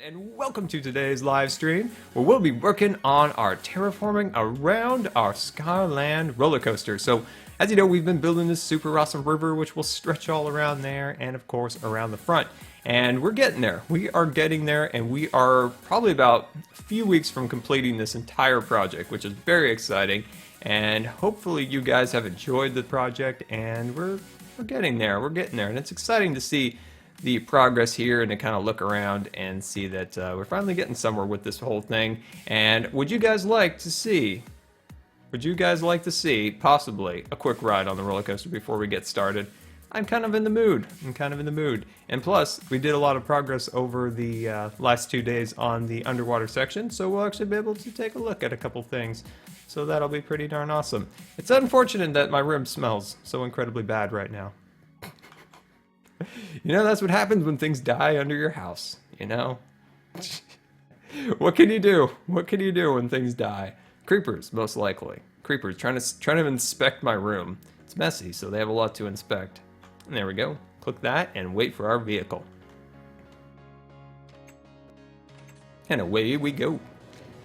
And welcome to today's live stream, where we'll be working on our terraforming around our Scarland roller coaster. So, as you know, we've been building this super awesome river, which will stretch all around there, and of course around the front. And we're getting there. We are getting there, and we are probably about a few weeks from completing this entire project, which is very exciting. And hopefully you guys have enjoyed the project, and we're getting there. We're getting there, and it's exciting to see the progress here and to kind of look around and see that we're finally getting somewhere with this whole thing. And would you guys like to see possibly a quick ride on the roller coaster before we get started? I'm kind of in the mood. And plus, we did a lot of progress over the last 2 days on the underwater section, so we'll actually be able to take a look at a couple things. So that'll be pretty darn awesome. It's unfortunate that my room smells so incredibly bad right now. You know, that's what happens when things die under your house, you know? What can you do? What can you do when things die? Creepers, most likely. Creepers trying to inspect my room. It's messy, so they have a lot to inspect. And there we go. Click that and wait for our vehicle. And away we go.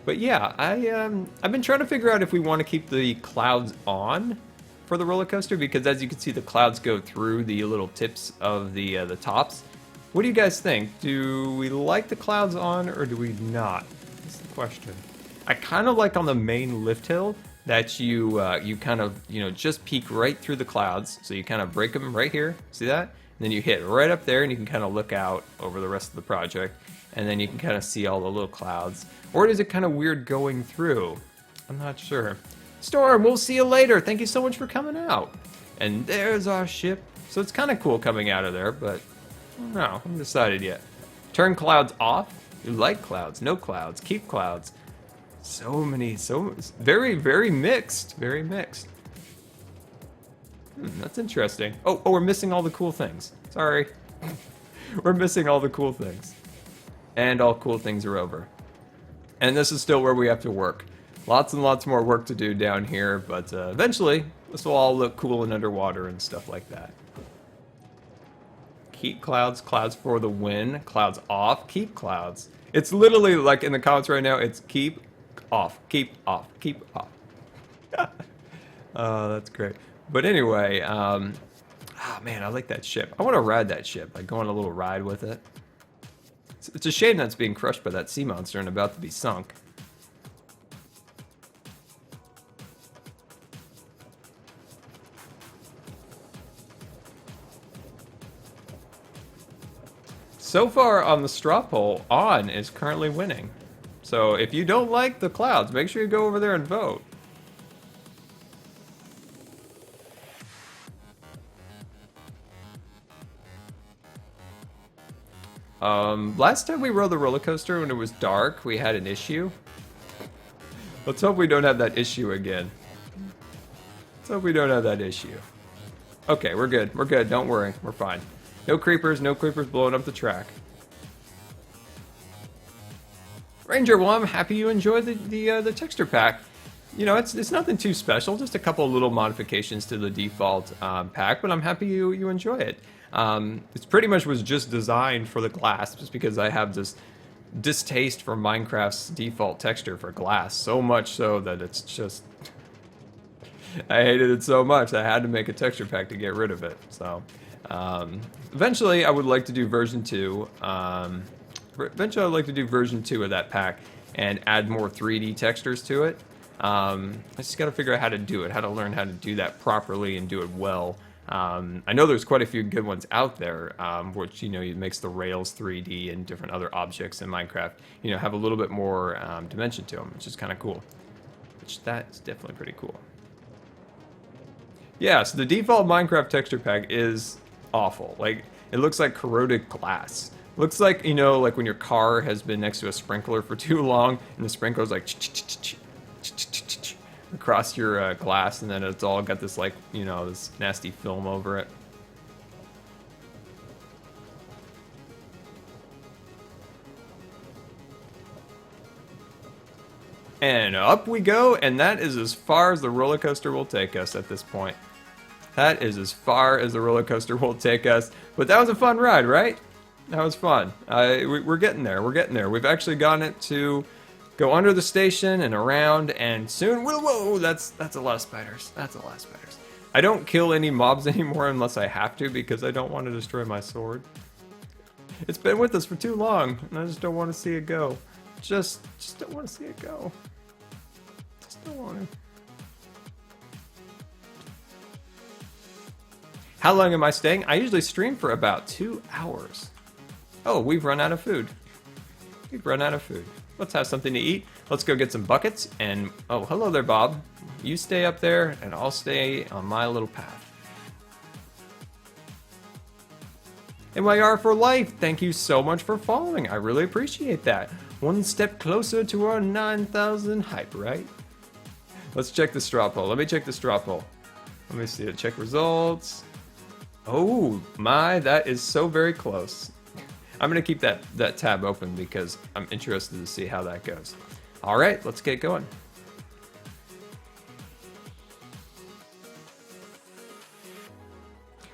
But yeah, I've been trying to figure out if we want to keep the clouds on for the roller coaster, because as you can see, the clouds go through the little tips of the tops. What do you guys think? Do we like the clouds on or do we not? That's the question. I kind of like on the main lift hill that you kind of, you know, just peek right through the clouds. So you kind of break them right here. See that? And then you hit right up there and you can kind of look out over the rest of the project. And then you can kind of see all the little clouds. Or is it kind of weird going through? I'm not sure. Storm, we'll see you later. Thank you so much for coming out. And there's our ship. So it's kind of cool coming out of there, but I don't know. I haven't decided yet. Turn clouds off. You like clouds, no clouds, keep clouds. Very, very mixed. Very mixed. That's interesting. Oh, we're missing all the cool things. Sorry. We're missing all the cool things. And all cool things are over. And this is still where we have to work. Lots and lots more work to do down here, but eventually this will all look cool and underwater and stuff like that. Keep clouds, clouds for the win, clouds off, keep clouds. It's literally like in the comments right now, it's keep off, keep off, keep off. Oh, that's great. But anyway, oh man, I like that ship. I want to ride that ship, like go on a little ride with it. It's a shame that's being crushed by that sea monster and about to be sunk. So far on the straw poll, On is currently winning. So if you don't like the clouds, make sure you go over there and vote. Last time we rode the roller coaster when it was dark, we had an issue. Let's hope we don't have that issue again. Let's hope we don't have that issue. Okay, we're good. We're good. Don't worry. We're fine. No creepers blowing up the track. Ranger, well, I'm happy you enjoyed the texture pack. You know, it's nothing too special, just a couple of little modifications to the default pack, but I'm happy you enjoy it. It pretty much was just designed for the glass, just because I have this distaste for Minecraft's default texture for glass, so much so that it's just... I hated it so much, I had to make a texture pack to get rid of it, so... eventually, I would like to do version 2. Eventually, I'd like to do version 2 of that pack and add more 3D textures to it. I just got to figure out how to do it, how to learn how to do that properly and do it well. I know there's quite a few good ones out there, which, you know, it makes the rails 3D and different other objects in Minecraft, you know, have a little bit more dimension to them, which is kind of cool. Which, that's definitely pretty cool. Yeah, so the default Minecraft texture pack is awful. Like, it looks like corroded glass. Looks like, you know, like when your car has been next to a sprinkler for too long and the sprinkler's like across your glass, and then it's all got this, like, you know, this nasty film over it. And up we go, and that is as far as the roller coaster will take us at this point. That is as far as the roller coaster will take us. But that was a fun ride, right? That was fun. We're getting there. We're getting there. We've actually gotten it to go under the station and around, and soon. Whoa! That's a lot of spiders. That's a lot of spiders. I don't kill any mobs anymore unless I have to because I don't want to destroy my sword. It's been with us for too long, and I just don't want to see it go. Just don't want to see it go. Just don't want to. How long am I staying? I usually stream for about 2 hours. Oh, we've run out of food. We've run out of food. Let's have something to eat. Let's go get some buckets. And, oh, hello there, Bob. You stay up there, and I'll stay on my little path. MYR for life, thank you so much for following. I really appreciate that. One step closer to our 9,000 hype, right? Let's check the straw poll. Let me check the straw poll. Let me see it. Check results. Oh my, that is so very close. I'm gonna keep that tab open because I'm interested to see how that goes. All right, let's get going.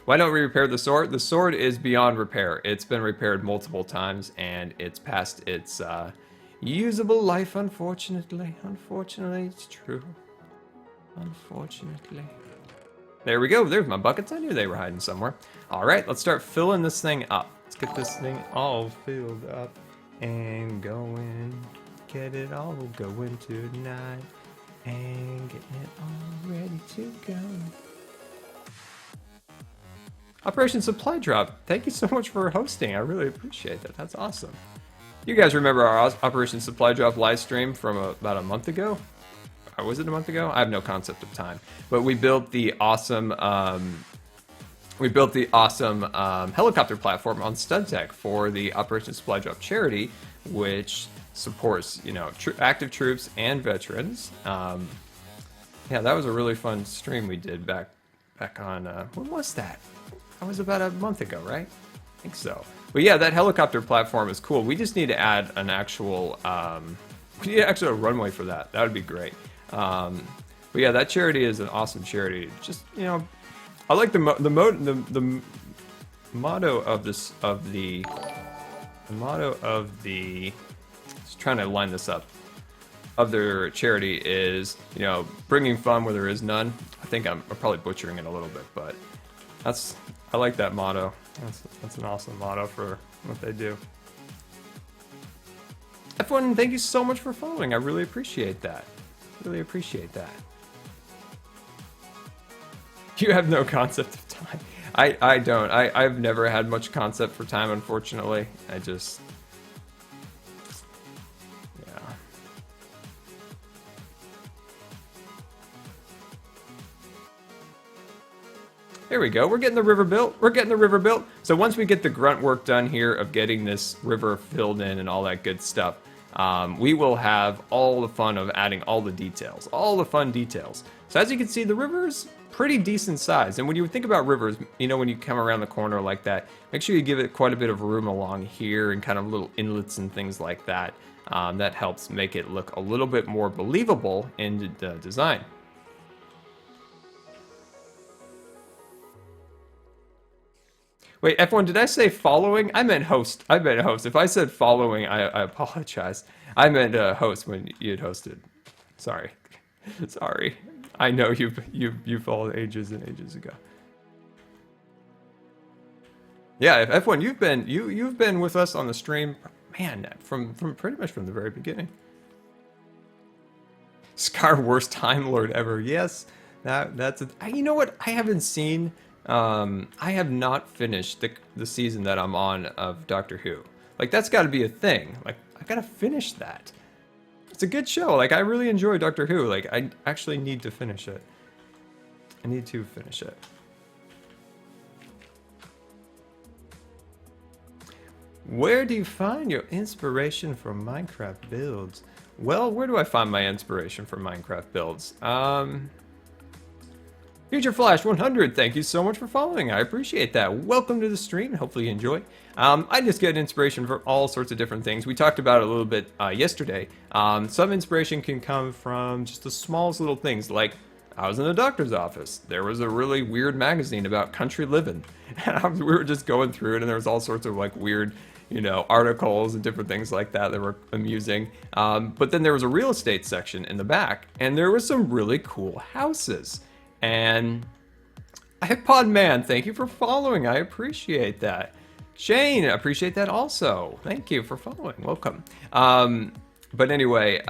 Why don't we repair the sword? The sword is beyond repair. It's been repaired multiple times and it's past its usable life, unfortunately. Unfortunately, it's true. Unfortunately. There we go. There's my buckets. I knew they were hiding somewhere. All right, let's start filling this thing up. Let's get this thing all filled up and going. Get it all going tonight and getting it all ready to go. Operation Supply Drop, thank you so much for hosting. I really appreciate that. That's awesome. You guys remember our Operation Supply Drop live stream from about a month ago? Or was it a month ago? I have no concept of time. But we built the awesome helicopter platform on StunTech for the Operation Supply Drop charity, which supports, you know, active troops and veterans. Yeah, that was a really fun stream we did back on, when was that? That was about a month ago, right? I think so. But yeah, that helicopter platform is cool. We just need to add an actual, we need actually a runway for that. That would be great. But yeah, that charity is an awesome charity. Just, you know, I like the motto of this, the motto of the, just trying to line this up, of their charity is, you know, bringing fun where there is none. I think I'm probably butchering it a little bit, but I like that motto. That's an awesome motto for what they do. F1, thank you so much for following. I really appreciate that. Really appreciate that. You have no concept of time. I don't. I've never had much concept for time, unfortunately. I just... yeah. There we go. We're getting the river built. We're getting the river built. So once we get the grunt work done here of getting this river filled in and all that good stuff, we will have all the fun of adding all the details, all the fun details. So as you can see, the river is pretty decent size. And when you think about rivers, you know, when you come around the corner like that, make sure you give it quite a bit of room along here and kind of little inlets and things like that. That helps make it look a little bit more believable in the design. Wait, F1, did I say following? I meant host. I meant host. If I said following, I apologize. I meant host when you had hosted. Sorry. Sorry. I know you followed ages and ages ago. Yeah, F1, you've been with us on the stream, man, from pretty much from the very beginning. Scar, worst Time Lord ever. Yes, that's it. You know what? I haven't seen. I have not finished the season that I'm on of Doctor Who. Like, that's got to be a thing. Like, I gotta finish that. It's a good show. Like, I really enjoy Doctor Who. Like, I actually need to finish it. I need to finish it. Where do you find your inspiration for Minecraft builds? Well, where do I find my inspiration for Minecraft builds? Future Flash 100, thank you so much for following. I appreciate that. Welcome to the stream. Hopefully you enjoy. I just get inspiration for all sorts of different things. We talked about it a little bit yesterday. Some inspiration can come from just the smallest little things, like I was in a doctor's office. There was a really weird magazine about country living. And we were just going through it, and there was all sorts of like weird, you know, articles and different things like that that were amusing. But then there was a real estate section in the back, and there was some really cool houses. And iPod Man, thank you for following. I appreciate that. Shane, I appreciate that also. Thank you for following. Welcome. But anyway,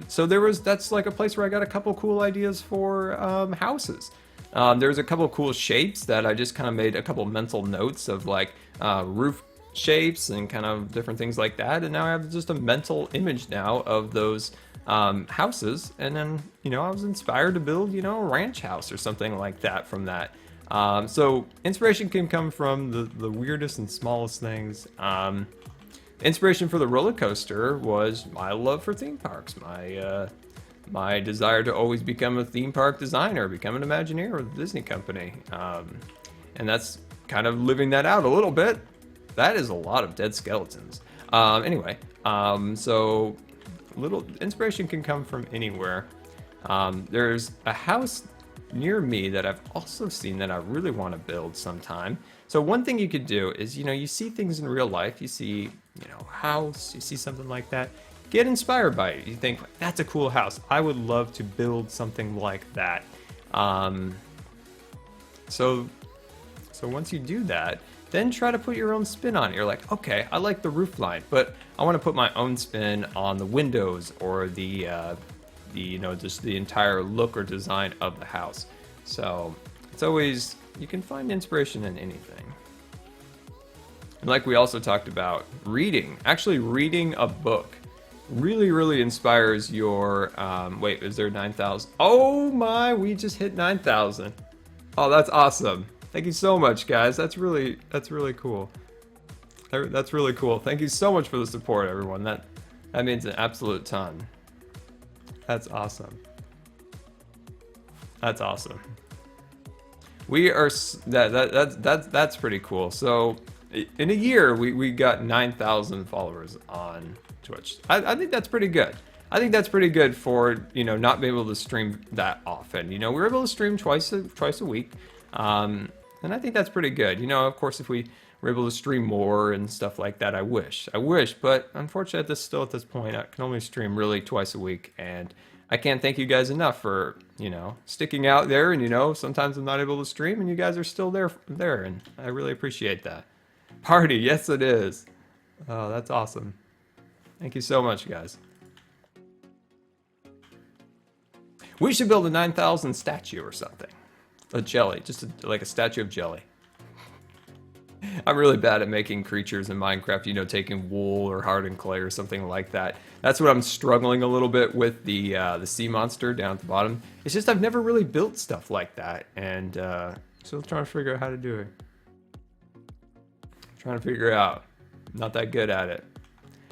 so that's like a place where I got a couple cool ideas for houses. There's a couple cool shapes that I just kind of made a couple mental notes of, like roof shapes and kind of different things like that. And now I have just a mental image now of those houses. And then, you know, I was inspired to build, you know, a ranch house or something like that from that. So inspiration can come from the weirdest and smallest things. Inspiration for the roller coaster was my love for theme parks, my desire to always become a theme park designer, become an Imagineer with the Disney company. And that's kind of living that out a little bit. That is a lot of dead skeletons. Anyway, so little inspiration can come from anywhere. There's a house near me that I've also seen that I really want to build sometime. So one thing you could do is, you know, you see things in real life, you see, you know, house, you see something like that, get inspired by it. You think, that's a cool house. I would love to build something like that. So once you do that, then try to put your own spin on it. You're like, okay, I like the roof line, but I want to put my own spin on the windows or the you know, just the entire look or design of the house. So it's always, you can find inspiration in anything. And like we also talked about, reading, actually reading a book really inspires your, wait, is there 9,000? Oh my, we just hit 9,000. Oh, that's awesome. Thank you so much, guys. That's really cool. That's really cool. Thank you so much for the support, everyone. That means an absolute ton. That's awesome. That's awesome. We are that's pretty cool. So in a year, we got 9,000 followers on Twitch. I think that's pretty good. I think that's pretty good for, you know, not being able to stream that often. You know, we're able to stream twice a week, and I think that's pretty good. You know, of course, if we were able to stream more and stuff like that, I wish, but unfortunately, at this point, I can only stream really twice a week, and I can't thank you guys enough for, you know, sticking out there. And, you know, sometimes I'm not able to stream, and you guys are still there, and I really appreciate that. Party, yes, it is. Oh, that's awesome. Thank you so much, guys. We should build a 9,000 statue or something. A Jellie, just like a statue of Jellie. I'm really bad at making creatures in Minecraft, you know, taking wool or hardened clay or something like that. That's what I'm struggling a little bit with the sea monster down at the bottom. It's just I've never really built stuff like that, and still trying to figure out how to do it. Trying to figure out. Not that good at it.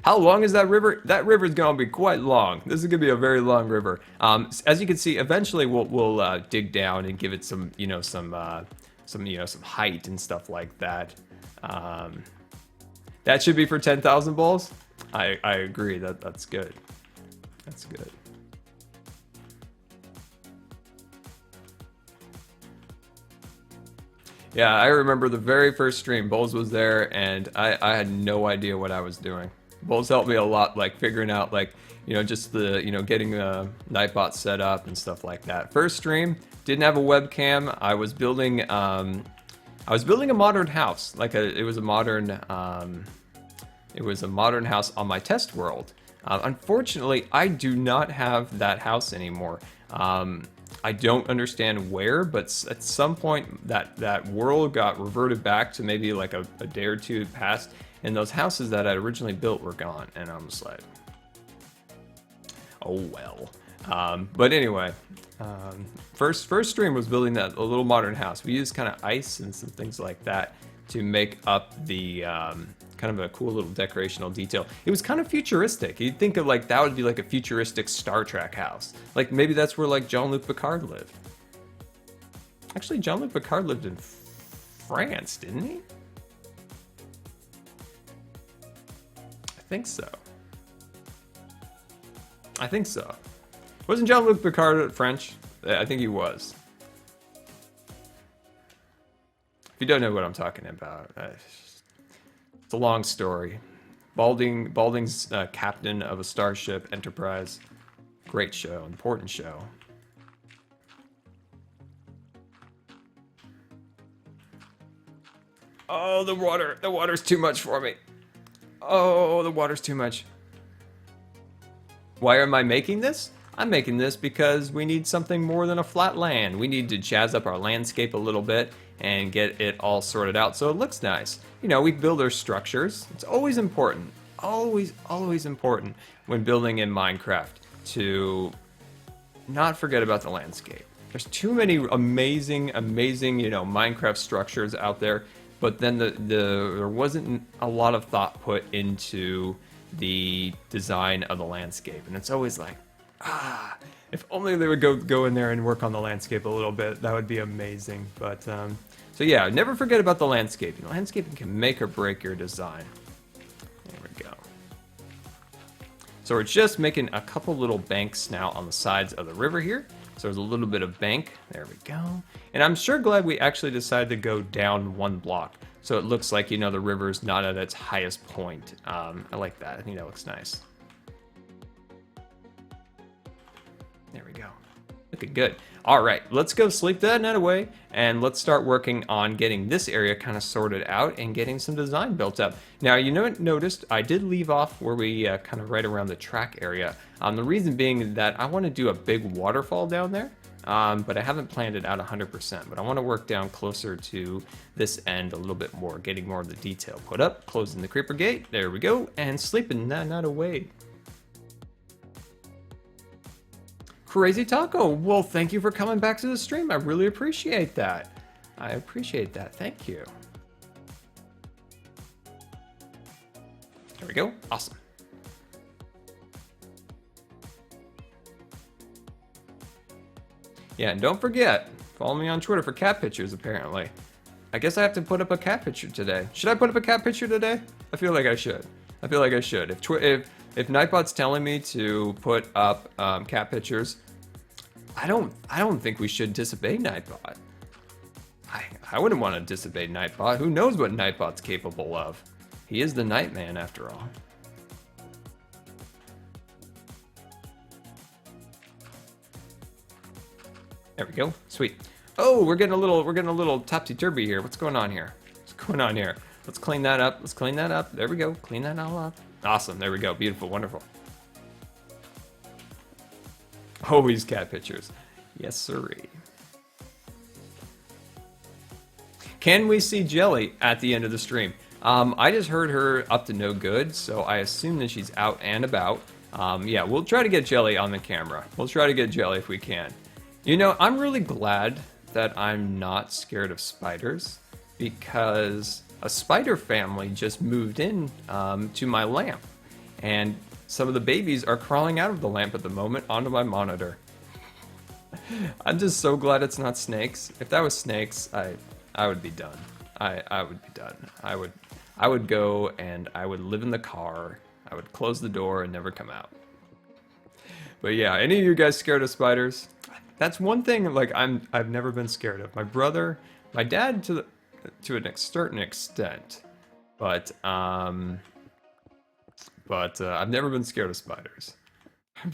How long is that river? That river is going to be quite long. This is going to be a very long river. As you can see, eventually we'll dig down and give it some, you know, some height and stuff like that. That should be for 10,000 balls. I agree. That's good. That's good. Yeah, I remember the very first stream. Bowles was there, and I had no idea what I was doing. Bowles helped me a lot, like figuring out, like, you know, just the, you know, getting the Nightbot set up and stuff like that. First stream, didn't have a webcam. I was building a modern house. Like it was a modern house on my test world. Unfortunately, I do not have that house anymore. I don't understand where, but at some point that world got reverted back to maybe like a day or two past, and those houses that I originally built were gone, and I'm just like, oh well. But anyway, first stream was building a little modern house. We used kind of ice and some things like that to make up the kind of a cool little decorational detail. It was kind of futuristic. You'd think of like that would be like a futuristic Star Trek house. Like maybe that's where like Jean-Luc Picard lived. Actually, Jean-Luc Picard lived in France, didn't he? I think so. Wasn't Jean-Luc Picard French? I think he was. If you don't know what I'm talking about, it's a long story. Balding's captain of a starship Enterprise. Great show, important show. Oh, the water's too much for me. Oh, the water's too much. Why am I making this? I'm making this because we need something more than a flat land. We need to jazz up our landscape a little bit and get it all sorted out so it looks nice. You know, we build our structures. It's always important, always important when building in Minecraft to not forget about the landscape. There's too many amazing, you know, Minecraft structures out there, but then there wasn't a lot of thought put into the design of the landscape, and it's always like, if only they would go in there and work on the landscape a little bit, that would be amazing. But so yeah, never forget about the landscaping. Landscaping can make or break your design. There we go. So we're just making a couple little banks now on the sides of the river here. So there's a little bit of bank. There we go. And I'm sure glad we actually decided to go down one block, so it looks like, you know, the river's not at its highest point. I like that. I think that looks nice. There we go. Looking good. All right, let's go sleep that night away, and let's start working on getting this area kind of sorted out and getting some design built up. Now, you noticed I did leave off where we kind of right around the track area. The reason being that I want to do a big waterfall down there, but I haven't planned it out 100%. But I want to work down closer to this end a little bit more, getting more of the detail put up, closing the creeper gate. There we go, and sleeping that night away. Crazy Taco, well, thank you for coming back to the stream. I really appreciate that. I appreciate that. Thank you. There we go. Awesome. Yeah, and don't forget, follow me on Twitter for cat pictures, apparently. I guess I have to put up a cat picture today. Should I put up a cat picture today? I feel like I should. I feel like I should. If Nightbot's telling me to put up cat pictures, I don't think we should disobey Nightbot. I wouldn't want to disobey Nightbot. Who knows what Nightbot's capable of? He is the Nightman after all. There we go. Sweet. Oh, we're getting a little topsy-turvy here. What's going on here? What's going on here? Let's clean that up. Let's clean that up. There we go. Clean that all up. Awesome. There we go. Beautiful. Wonderful. Always cat pictures. Yes, sirree. Can we see Jellie at the end of the stream? I just heard her up to no good, so I assume that she's out and about. Yeah, we'll try to get Jellie on the camera. We'll try to get Jellie if we can. You know, I'm really glad that I'm not scared of spiders, because a spider family just moved in to my lamp, and some of the babies are crawling out of the lamp at the moment onto my monitor. I'm just so glad it's not snakes. If that was snakes, I would be done. I would be done. I would go and I would live in the car. I would close the door and never come out. But yeah, any of you guys scared of spiders? That's one thing like I've never been scared of. My brother, my dad to a certain extent, but I've never been scared of spiders.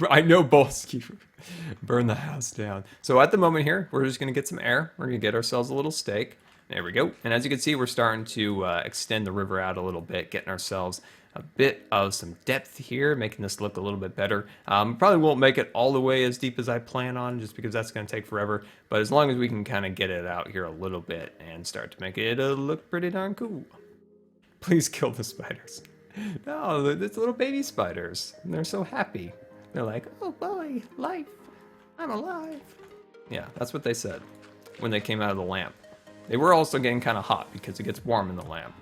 I know balls keep burn the house down. So at the moment here, we're just gonna get some air. We're gonna get ourselves a little steak. There we go. And as you can see, we're starting to extend the river out a little bit, getting ourselves a bit of some depth here, making this look a little bit better. Probably won't make it all the way as deep as I plan on, just because that's going to take forever. But as long as we can kind of get it out here a little bit and start to make it look pretty darn cool. Please kill the spiders. No, it's little baby spiders. And they're so happy. They're like, oh boy, life, I'm alive. Yeah, that's what they said when they came out of the lamp. They were also getting kind of hot because it gets warm in the lamp.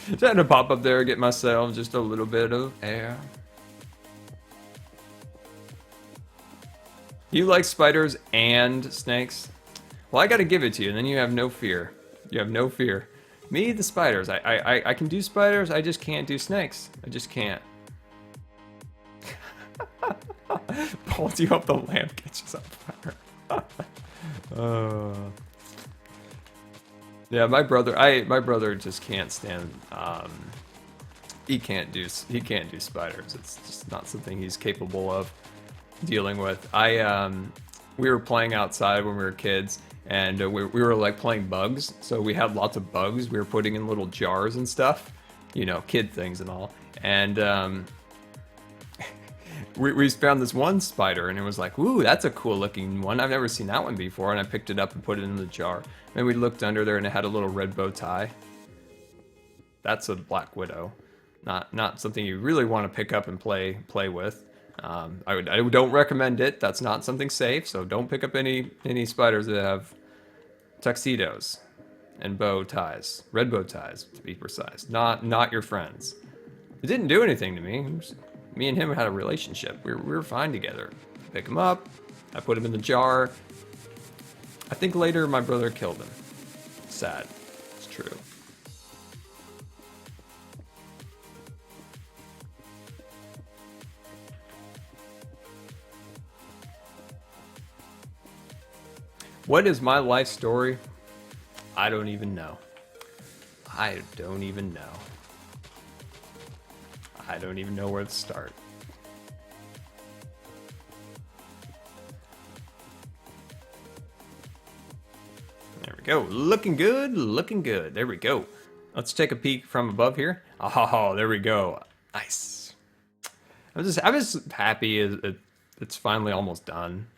Just had to pop up there and get myself just a little bit of air. You like spiders and snakes? Well, I gotta give it to you, and then you have no fear. You have no fear. Me, the spiders. I can do spiders, I just can't do snakes. I just can't. Pulls you up, the lamp catches on fire. Yeah, my brother just can't stand. He can't do spiders. It's just not something he's capable of dealing with. We were playing outside when we were kids, and we were like playing bugs. So we had lots of bugs. We were putting in little jars and stuff, you know, kid things and all. And we found this one spider, and it was like, ooh, that's a cool looking one. I've never seen that one before. And I picked it up and put it in the jar. And we looked under there, and it had a little red bow tie. That's a black widow. Not something you really want to pick up and play with. I don't recommend it. That's not something safe. So don't pick up any spiders that have tuxedos and bow ties, red bow ties to be precise. Not your friends. It didn't do anything to me. Me and him had a relationship. We were fine together. Pick him up. I put him in the jar. I think later my brother killed him. Sad. It's true. What is my life story? I don't even know. I don't even know. I don't even know where to start. There we go. Looking good, looking good. There we go. Let's take a peek from above here. Oh, there we go. Nice. I'm just happy it's finally almost done.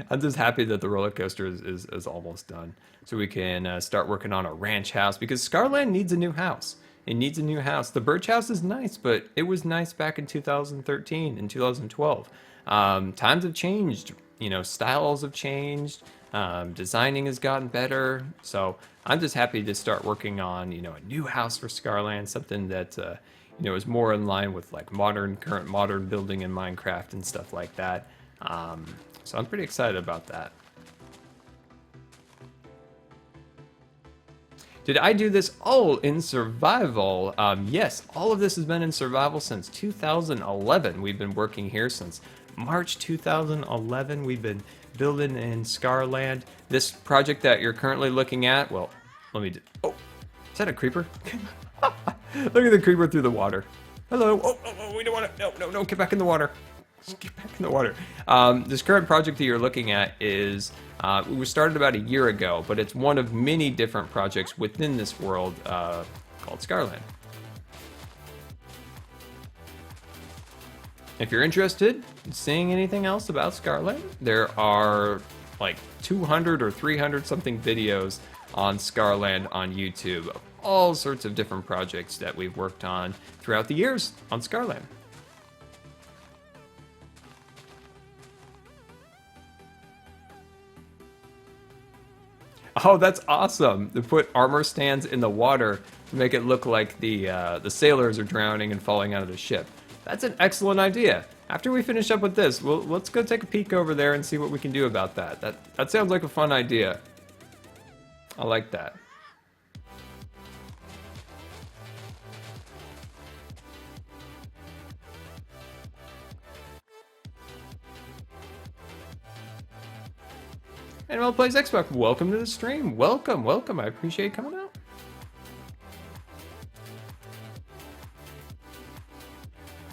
I'm just happy that the roller coaster is almost done. So we can start working on a ranch house, because Scarland needs a new house. It needs a new house. The birch house is nice, but it was nice back in 2013 and 2012. Times have changed. You know, styles have changed. Designing has gotten better. So I'm just happy to start working on, you know, a new house for Scarland, something that, you know, is more in line with like current modern building in Minecraft and stuff like that. So I'm pretty excited about that. Did I do this all in survival? Yes, all of this has been in survival since 2011. We've been working here since March 2011. We've been building in Scarland. This project that you're currently looking at, well, let me oh, is that a creeper? Look at the creeper through the water. Hello. Oh, we don't want to, no, get back in the water. Get back in the water. This current project that you're looking at is, we started about a year ago, but it's one of many different projects within this world called Scarland. If you're interested in seeing anything else about Scarland, there are like 200 or 300 something videos on Scarland on YouTube of all sorts of different projects that we've worked on throughout the years on Scarland. Oh, that's awesome! To put armor stands in the water to make it look like the sailors are drowning and falling out of the ship. That's an excellent idea. After we finish up with this, let's go take a peek over there and see what we can do about that. That sounds like a fun idea. I like that. Animal Plays Xbox, welcome to the stream. Welcome. I appreciate you coming out.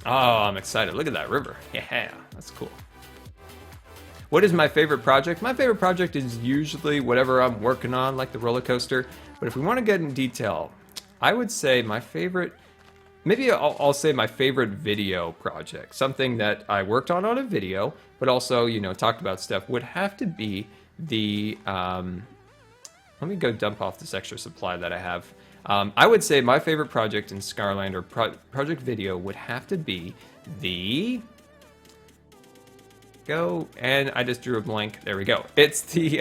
Oh, I'm excited. Look at that river. Yeah, that's cool. What is my favorite project? My favorite project is usually whatever I'm working on, like the roller coaster. But if we want to get in detail, I would say my favorite, maybe I'll say my favorite video project. Something that I worked on a video, but also, you know, talked about stuff, would have to be the, let me go dump off this extra supply that I have. I would say my favorite project in Scarland, or project video, would have to be the, and I just drew a blank, there we go. It's the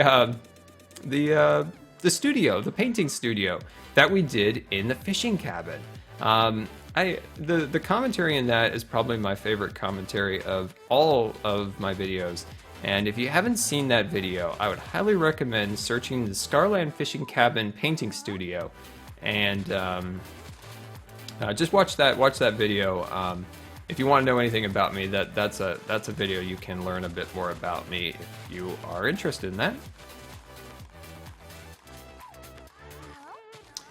studio, the painting studio that we did in the fishing cabin. The commentary in that is probably my favorite commentary of all of my videos. And if you haven't seen that video, I would highly recommend searching the Scarland Fishing Cabin Painting Studio, and just watch that video. If you want to know anything about me, that's a video you can learn a bit more about me if you are interested in that.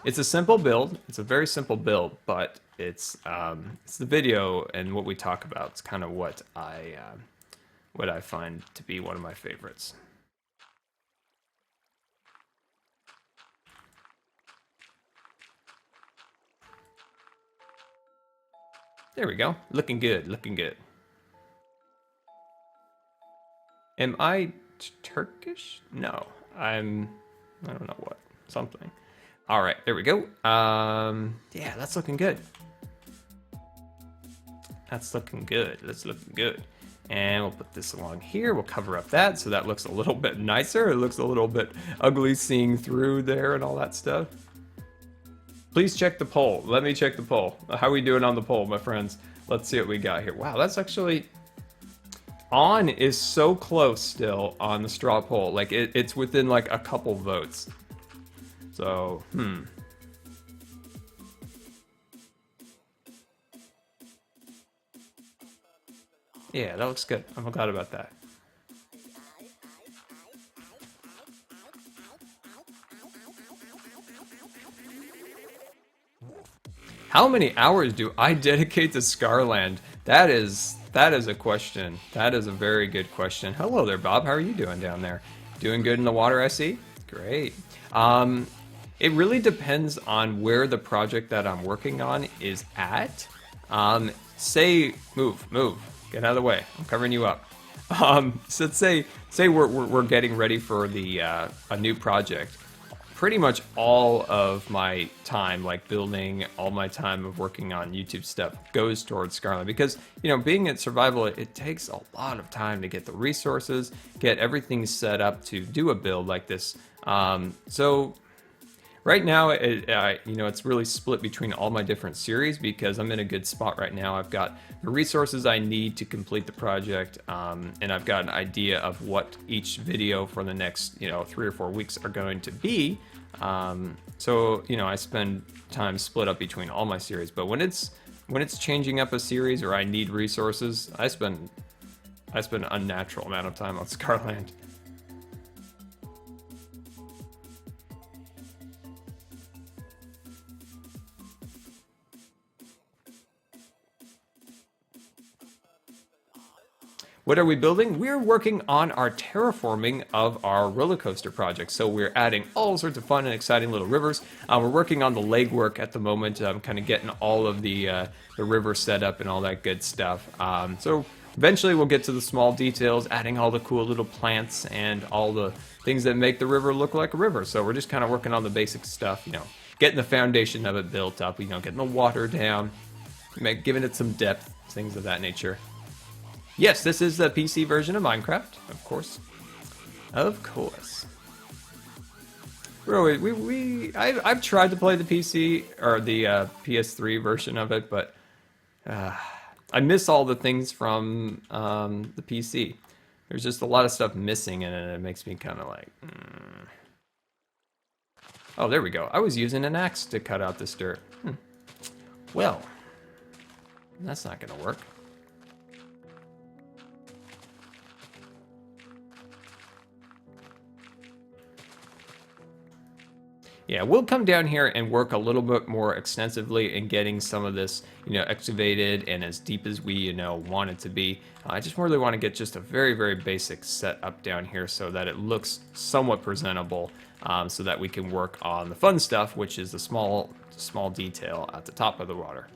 It's a simple build. It's a very simple build, but it's the video and what we talk about. It's kind of what I find to be one of my favorites. There we go. Looking good. Looking good. Am I Turkish? No, I don't know what. Something. All right, there we go. Yeah, that's looking good. That's looking good. That's looking good. And we'll put this along here. We'll cover up that so that looks a little bit nicer. It looks a little bit ugly seeing through there and all that stuff. Please check the poll. Let me check the poll. How are we doing on the poll, my friends? Let's see what we got here. Wow, that's actually... On is so close still on the straw poll. Like, it's within like a couple votes. So, Yeah, that looks good. I'm glad about that. How many hours do I dedicate to Scarland? That is a question. That is a very good question. Hello there, Bob. How are you doing down there? Doing good in the water, I see? Great. It really depends on where the project that I'm working on is at. Say, move. Get out of the way. I'm covering you up. So let's say we're getting ready for a new project. Pretty much all of my time, like building, all my time of working on YouTube stuff goes towards Scarland, because, you know, being in survival, it takes a lot of time to get the resources, get everything set up to do a build like this. So right now, it's really split between all my different series because I'm in a good spot right now. I've got the resources I need to complete the project, and I've got an idea of what each video for the next, 3 or 4 weeks are going to be. So, I spend time split up between all my series. But when it's changing up a series or I need resources, I spend an unnatural amount of time on Scarland. What are we building? We're working on our terraforming of our roller coaster project. So we're adding all sorts of fun and exciting little rivers. We're working on the legwork at the moment, kind of getting all of the river set up and all that good stuff. So eventually we'll get to the small details, adding all the cool little plants and all the things that make the river look like a river. So we're just kind of working on the basic stuff, getting the foundation of it built up, getting the water down, giving it some depth, things of that nature. Yes, this is the PC version of Minecraft, of course. Of course. Really, I've tried to play the PC, or the PS3 version of it, but I miss all the things from the PC. There's just a lot of stuff missing in it, and it makes me kind of like... Oh, there we go. I was using an axe to cut out this dirt. Well, that's not going to work. Yeah, we'll come down here and work a little bit more extensively in getting some of this, excavated and as deep as we, want it to be. I just really want to get just a very, very basic setup down here so that it looks somewhat presentable, so that we can work on the fun stuff, which is the small detail at the top of the water.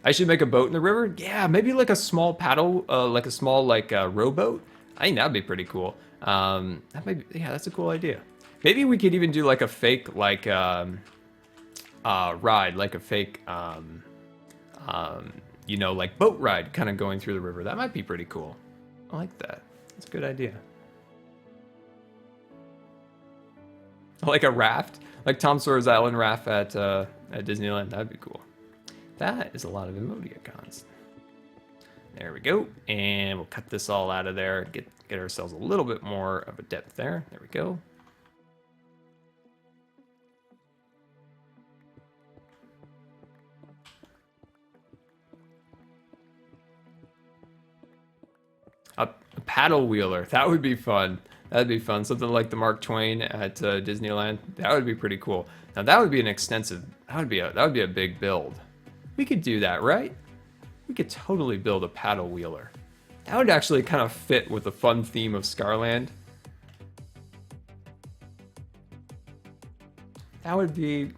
I should make a boat in the river? Yeah, maybe like a small paddle, like a small rowboat. I think that'd be pretty cool. That's a cool idea. Maybe we could even do like a fake ride, like a fake like boat ride, kind of going through the river. That might be pretty cool. I like that. That's a good idea. Like a raft, like Tom Sawyer's Island raft at Disneyland. That'd be cool. That is a lot of emoticons. There we go. And we'll cut this all out of there. Get ourselves a little bit more of a depth there. There we go. A paddle wheeler. That would be fun. That'd be fun. Something like the Mark Twain at Disneyland. That would be pretty cool. Now that would be an extensive. That would be a big build. We could do that, right? We could totally build a paddle wheeler. That would actually kind of fit with the fun theme of Scarland. That would be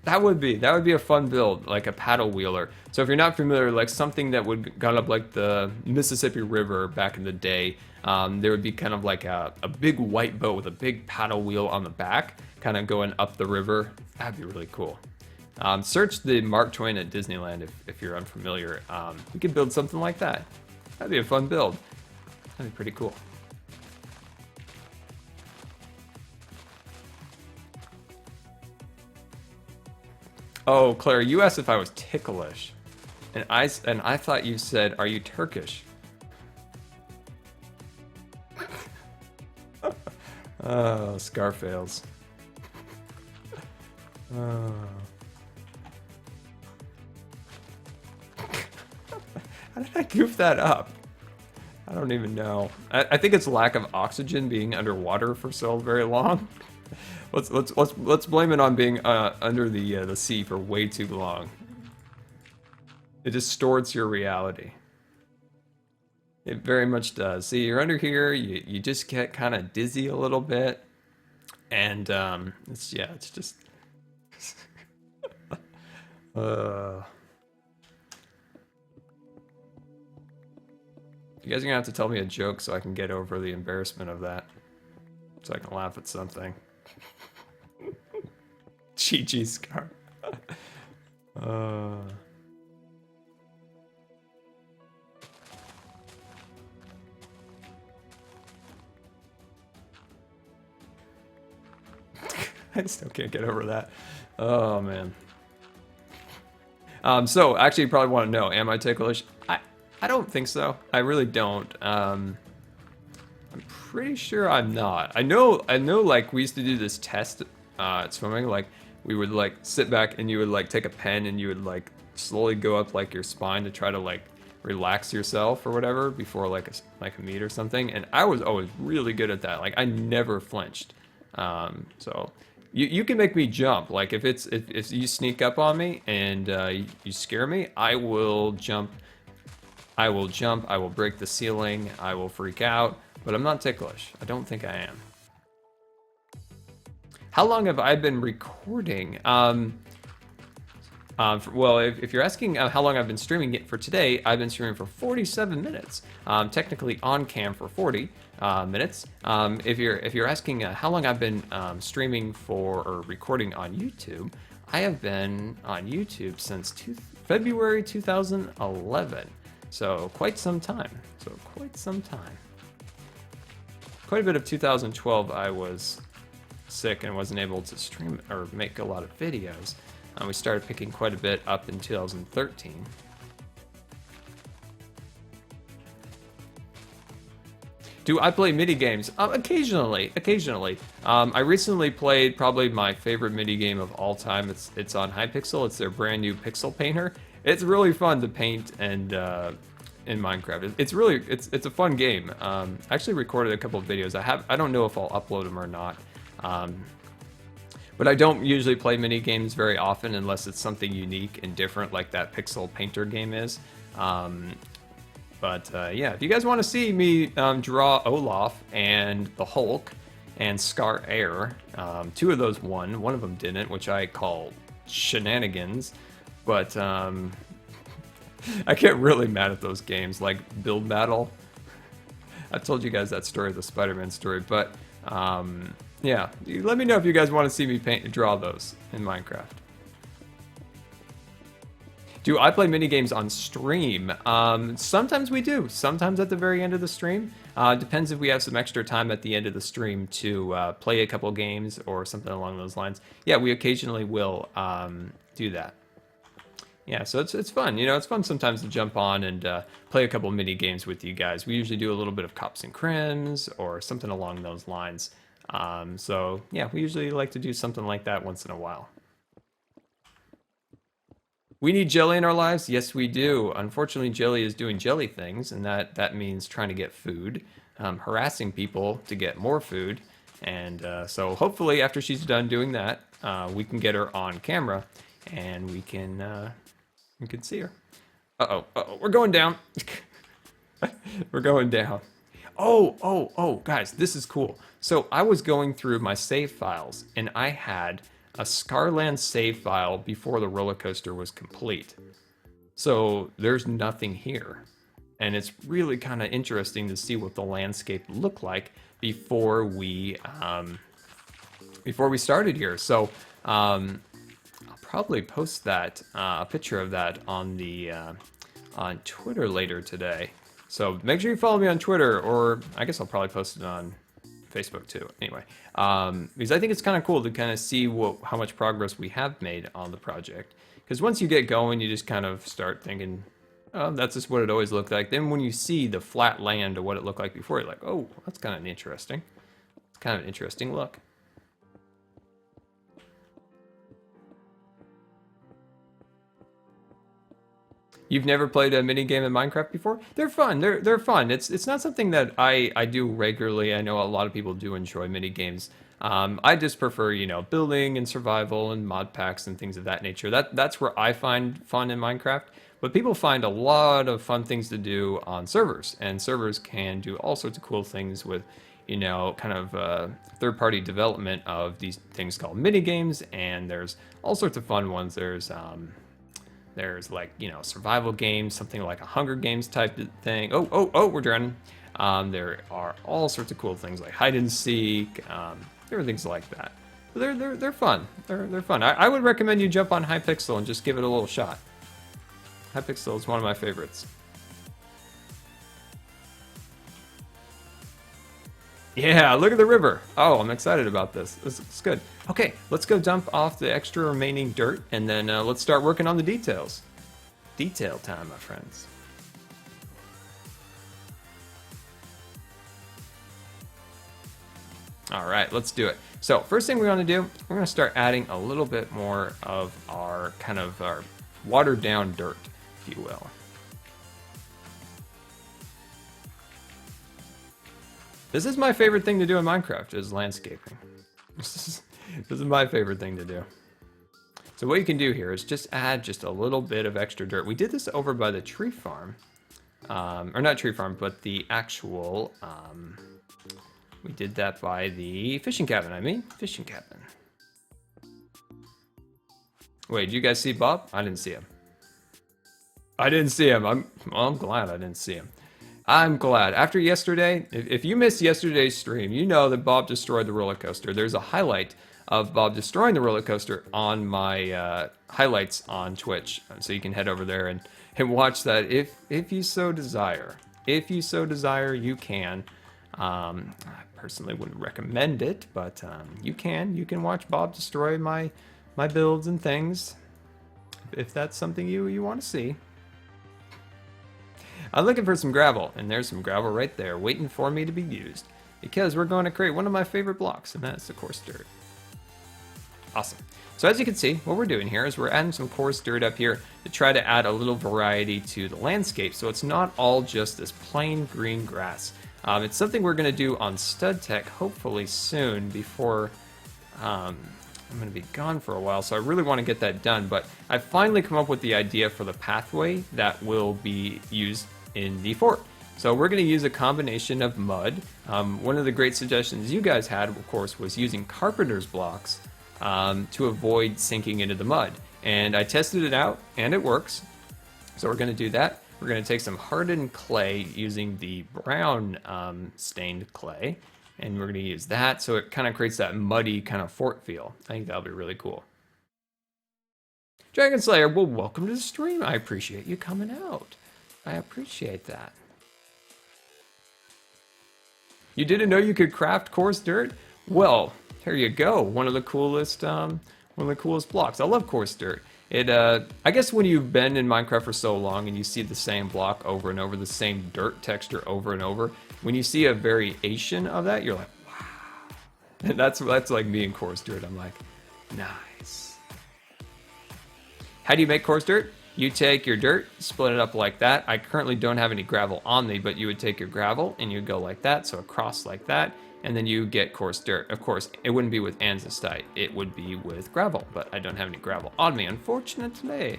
a fun build, like a paddle wheeler. So if you're not familiar, like something that would gone up like the Mississippi River back in the day, there would be kind of like a big white boat with a big paddle wheel on the back, kind of going up the river. That'd be really cool. Search the Mark Twain at Disneyland if you're unfamiliar. We could build something like that. That'd be a fun build. That'd be pretty cool. Oh, Claire, you asked if I was ticklish, and I thought you said, "Are you Turkish?" Oh, Scar fails. Oh. How did I goof that up? I don't even know. I think it's lack of oxygen, being underwater for so very long. Let's blame it on being under the sea for way too long. It distorts your reality. It very much does. See, you're under here. You just get kind of dizzy a little bit, and it's just. You guys are gonna have to tell me a joke so I can get over the embarrassment of that, so I can laugh at something. GG Scar. I still can't get over that. Oh man. So actually, you probably want to know: am I ticklish? I don't think so. I really don't. I'm pretty sure I'm not. I know. Like we used to do this test at swimming. Like we would like sit back and you would like take a pen and you would like slowly go up like your spine to try to like relax yourself or whatever before like a meet or something. And I was always really good at that. Like I never flinched. So you can make me jump. Like if you sneak up on me and you scare me, I will jump. I will break the ceiling, I will freak out, but I'm not ticklish. I don't think I am. How long have I been recording? Well, if you're asking how long I've been streaming it for today, I've been streaming for 47 minutes. Technically on cam for 40 minutes. If you're asking how long I've been streaming for or recording on YouTube, I have been on YouTube since February 2011. So quite some time. Quite a bit of 2012 I was sick and wasn't able to stream or make a lot of videos. We started picking quite a bit up in 2013. Do I play mini games? Occasionally. I recently played probably my favorite mini game of all time. It's on Hypixel. It's their brand new pixel painter. It's really fun to paint and in Minecraft. It's a fun game. I actually recorded a couple of videos. I don't know if I'll upload them or not. But I don't usually play mini games very often unless it's something unique and different like that pixel painter game is. But yeah, if you guys want to see me draw Olaf and the Hulk and Scar Air, two of those won. One of them didn't, which I call shenanigans. But I get really mad at those games, like Build Battle. I told you guys that story, the Spider-Man story. But yeah, let me know if you guys want to see me draw those in Minecraft. Do I play mini games on stream? Sometimes we do. Sometimes at the very end of the stream. Depends if we have some extra time at the end of the stream to play a couple games or something along those lines. Yeah, we occasionally will do that. Yeah, so it's fun. You know, it's fun sometimes to jump on and play a couple mini games with you guys. We usually do a little bit of Cops and Crims or something along those lines. So yeah, we usually like to do something like that once in a while. We need Jelly in our lives. Yes, we do. Unfortunately, Jelly is doing Jelly things, and that means trying to get food, harassing people to get more food. And so hopefully, after she's done doing that, we can get her on camera, and we can see her. Uh-oh, we're going down. We're going down. Oh, guys, this is cool. So I was going through my save files, and I had a Scarland save file before the roller coaster was complete. So there's nothing here. And it's really kind of interesting to see what the landscape looked like before we started here. So I'll probably post that a picture of that on the on Twitter later today. So make sure you follow me on Twitter, or I guess I'll probably post it on Facebook too. Anyway, because I think it's kind of cool to kind of see how much progress we have made on the project. Because once you get going, you just kind of start thinking, oh, that's just what it always looked like. Then when you see the flat land of what it looked like before, you're like, oh, that's kind of interesting. It's kind of an interesting look. You've never played a mini game in Minecraft before? They're fun. They're fun. It's not something that I do regularly. I know a lot of people do enjoy mini games. I just prefer, you know, building and survival and mod packs and things of that nature. That's where I find fun in Minecraft. But people find a lot of fun things to do on servers, and servers can do all sorts of cool things with, you know, kind of third-party development of these things called mini games. And there's all sorts of fun ones. There's like, you know, survival games, something like a Hunger Games type thing. Oh, we're drowning. There are all sorts of cool things like hide and seek, different things like that. They're fun. They're fun. I would recommend you jump on Hypixel and just give it a little shot. Hypixel is one of my favorites. Yeah, look at the river. Oh, I'm excited about this. This is good. Okay, let's go dump off the extra remaining dirt, and then let's start working on the details. Detail time, my friends. All right, let's do it. So first thing we're going to do, we're going to start adding a little bit more of our kind of our watered down dirt, if you will. This is my favorite thing to do in Minecraft, is landscaping. This is my favorite thing to do. So what you can do here is just add just a little bit of extra dirt. We did this over by the tree farm. Or not tree farm, but the actual... we did that by the fishing cabin, fishing cabin. Wait, did you guys see Bob? I didn't see him. I didn't see him. I'm glad I didn't see him. I'm glad. After yesterday, if you missed yesterday's stream, you know that Bob destroyed the roller coaster. There's a highlight of Bob destroying the roller coaster on my highlights on Twitch. So you can head over there and watch that if you so desire. If you so desire, you can. I personally wouldn't recommend it, but you can. You can watch Bob destroy my builds and things. If that's something you want to see. I'm looking for some gravel, and there's some gravel right there waiting for me to be used, because we're going to create one of my favorite blocks, and that's the coarse dirt. Awesome. So as you can see, what we're doing here is we're adding some coarse dirt up here to try to add a little variety to the landscape, so it's not all just this plain green grass. It's something we're going to do on Stud Tech hopefully soon before I'm going to be gone for a while, so I really want to get that done. But I've finally come up with the idea for the pathway that will be used in the fort. So we're going to use a combination of mud. One of the great suggestions you guys had, of course, was using carpenter's blocks to avoid sinking into the mud. And I tested it out, and it works. So we're going to do that. We're going to take some hardened clay using the brown stained clay, and we're going to use that so it kind of creates that muddy kind of fort feel. I think that'll be really cool. Dragon Slayer, well, welcome to the stream. I appreciate you coming out. I appreciate that. You didn't know you could craft coarse dirt? Well, here you go. One of the coolest One of the coolest blocks. I love coarse dirt. It, I guess when you've been in Minecraft for so long and you see the same block over and over, the same dirt texture over and over, when you see a variation of that, you're like, wow. And that's like me in coarse dirt. I'm like, nice. How do you make coarse dirt? You take your dirt, split it up like that. I currently don't have any gravel on me, but you would take your gravel and you go like that, so across like that, and then you get coarse dirt. Of course, it wouldn't be with andesite, it would be with gravel, but I don't have any gravel on me, unfortunately.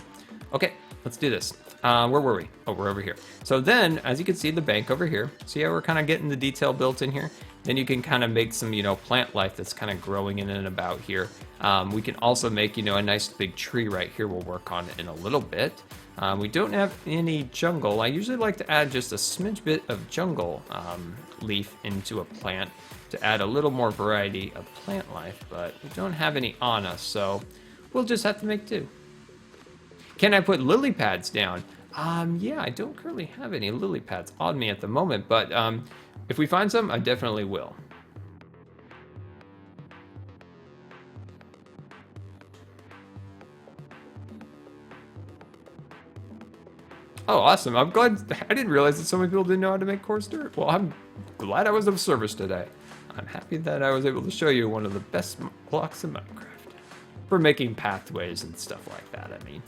Okay, let's do this. Where were we? Oh, we're over here. So then, as you can see, the bank over here. See how we're kind of getting the detail built in here? Then you can kind of make some, plant life that's kind of growing in and about here. We can also make, a nice big tree right here. We'll work on it in a little bit. We don't have any jungle. I usually like to add just a smidge bit of jungle leaf into a plant to add a little more variety of plant life, but we don't have any on us, so we'll just have to make do. Can I put lily pads down? Yeah, I don't currently have any lily pads on me at the moment, but if we find some, I definitely will. Oh, awesome. I'm glad. I didn't realize that so many people didn't know how to make coarse dirt. Well, I'm glad I was of service today. I'm happy that I was able to show you one of the best blocks in Minecraft. For making pathways and stuff like that, I mean.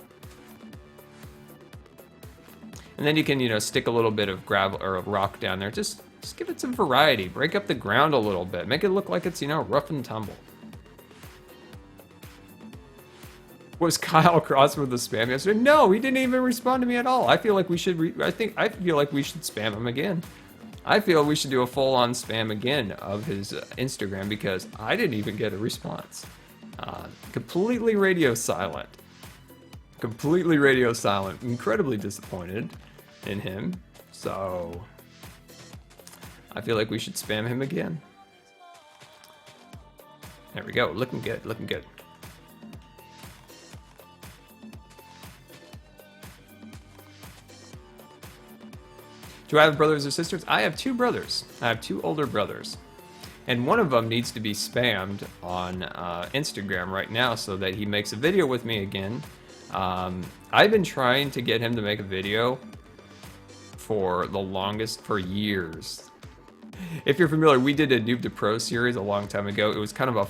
And then you can, stick a little bit of gravel or a rock down there. Just give it some variety. Break up the ground a little bit. Make it look like it's, rough and tumble. Was Kyle cross with the spam yesterday? No, he didn't even respond to me at all. I feel like we should. I feel like we should spam him again. I feel we should do a full-on spam again of his Instagram because I didn't even get a response. Completely radio silent. Completely radio silent. Incredibly disappointed in him. So I feel like we should spam him again. There we go. Looking good. Looking good. Do I have brothers or sisters? I have 2 brothers. I have 2 older brothers. And one of them needs to be spammed on Instagram right now so that he makes a video with me again. I've been trying to get him to make a video for years. If you're familiar, we did a Noob to Pro series a long time ago. It was kind of a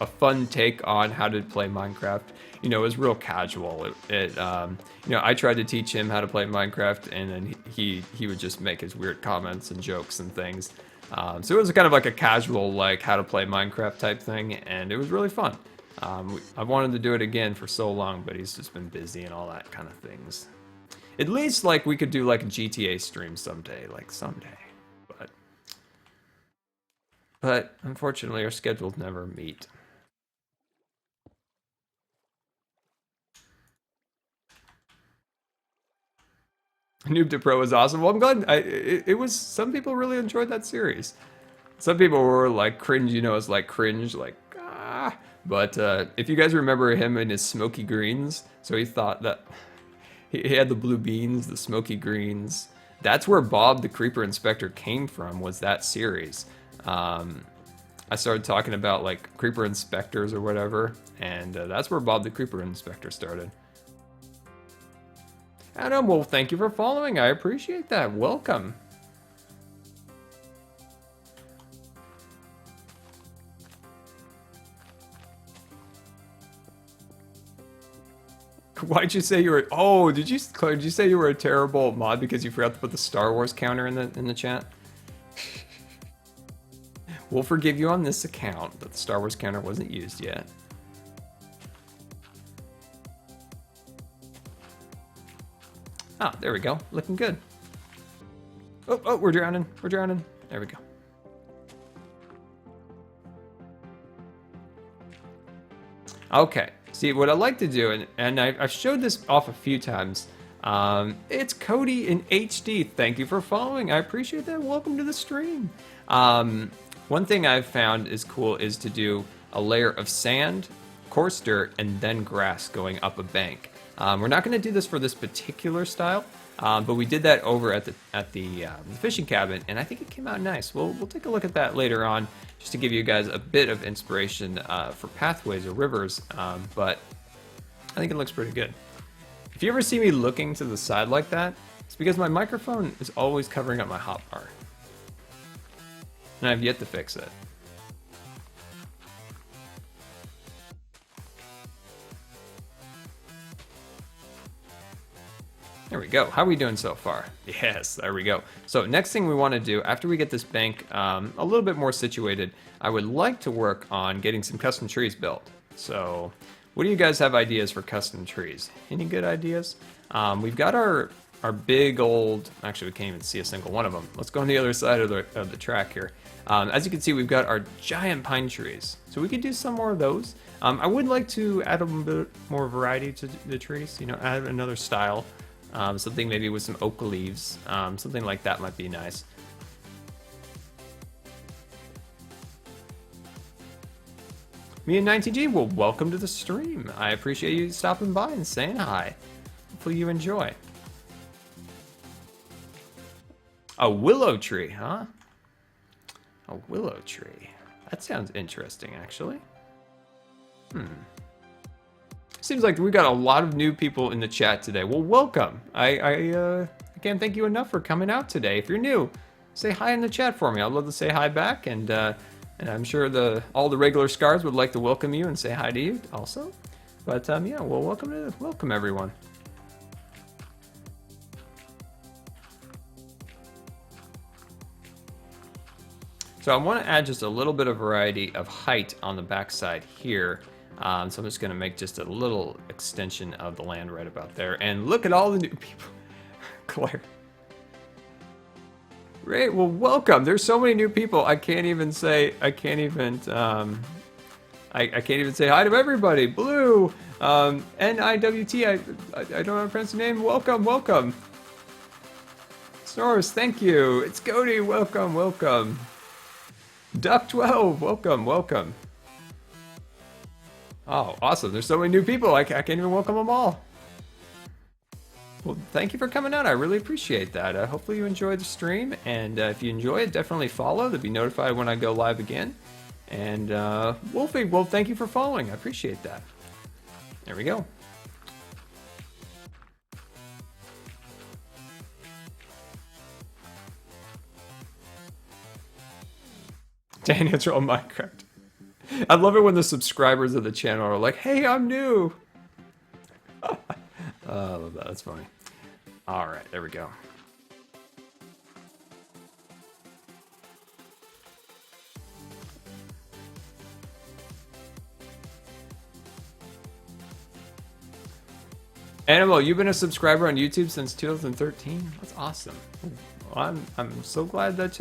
fun take on how to play Minecraft. It was real casual. I tried to teach him how to play Minecraft, and then he would just make his weird comments and jokes and things. So it was kind of like a casual, like how to play Minecraft type thing, and it was really fun. I wanted to do it again for so long, but he's just been busy and all that kind of things. At least like we could do like a GTA stream someday, but unfortunately our schedules never meet. Noob to Pro was awesome. Well, I'm glad. It was. Some people really enjoyed that series. Some people were like cringe, it's like cringe, like ah. But if you guys remember him and his smoky greens, so he thought that he had the blue beans, the smoky greens. That's where Bob the Creeper Inspector came from. Was that series? I started talking about like creeper inspectors or whatever, and that's where Bob the Creeper Inspector started. Adam, well, thank you for following. I appreciate that. Welcome. Why'd you say you were? Oh, did you say you were a terrible mod because you forgot to put the Star Wars counter in the chat? We'll forgive you on this account that the Star Wars counter wasn't used yet. Ah, there we go. Looking good. Oh, we're drowning. We're drowning. There we go. Okay. See, what I like to do, and I've showed this off a few times. It's Cody in HD. Thank you for following. I appreciate that. Welcome to the stream. One thing I've found is cool is to do a layer of sand, coarse dirt, and then grass going up a bank. We're not going to do this for this particular style, But we did that over at the fishing cabin, and I think it came out nice. We'll take a look at that later on, just to give you guys a bit of inspiration for pathways or rivers. But I think it looks pretty good. If you ever see me looking to the side like that, it's because my microphone is always covering up my hotbar, and I've yet to fix it. There we go. How are we doing so far? Yes, there we go. So next thing we want to do, after we get this bank a little bit more situated, I would like to work on getting some custom trees built. So what do you guys have ideas for custom trees? Any good ideas? We've got our big old, actually we can't even see a single one of them. Let's go on the other side of the track here. As you can see, we've got our giant pine trees. So we could do some more of those. I would like to add a bit more variety to the trees, you know, add another style. Something maybe with some oak leaves, something like that might be nice. Me and 19G, well, welcome to the stream. I appreciate you stopping by and saying hi. Hopefully you enjoy. A willow tree, huh? A willow tree. That sounds interesting, actually. Seems like we got a lot of new people in the chat today. Well, welcome. I can't thank you enough for coming out today. If you're new, say hi in the chat for me. I'd love to say hi back, and I'm sure all the regular Scars would like to welcome you and say hi to you also. But yeah, well, welcome everyone. So I want to add just a little bit of variety of height on the backside here. So I'm just going to make just a little extension of the land right about there. And look at all the new people. Claire. Great, well, welcome. There's so many new people. I can't even say hi to everybody. Blue, NIWT, I don't know how to pronounce the name. Welcome. Snorris, thank you. It's Cody, welcome. Duck 12, welcome. Oh, awesome. There's so many new people. I can't even welcome them all. Well, thank you for coming out. I really appreciate that. Hopefully you enjoyed the stream. And if you enjoy it, definitely follow to be notified when I go live again. And Wolfie, well, thank you for following. I appreciate that. There we go. Daniel's on Minecraft. I love it when the subscribers of the channel are like, hey, I'm new. I love that. That's funny. All right, there we go. Animal, you've been a subscriber on YouTube since 2013. That's awesome. Well, I'm so glad that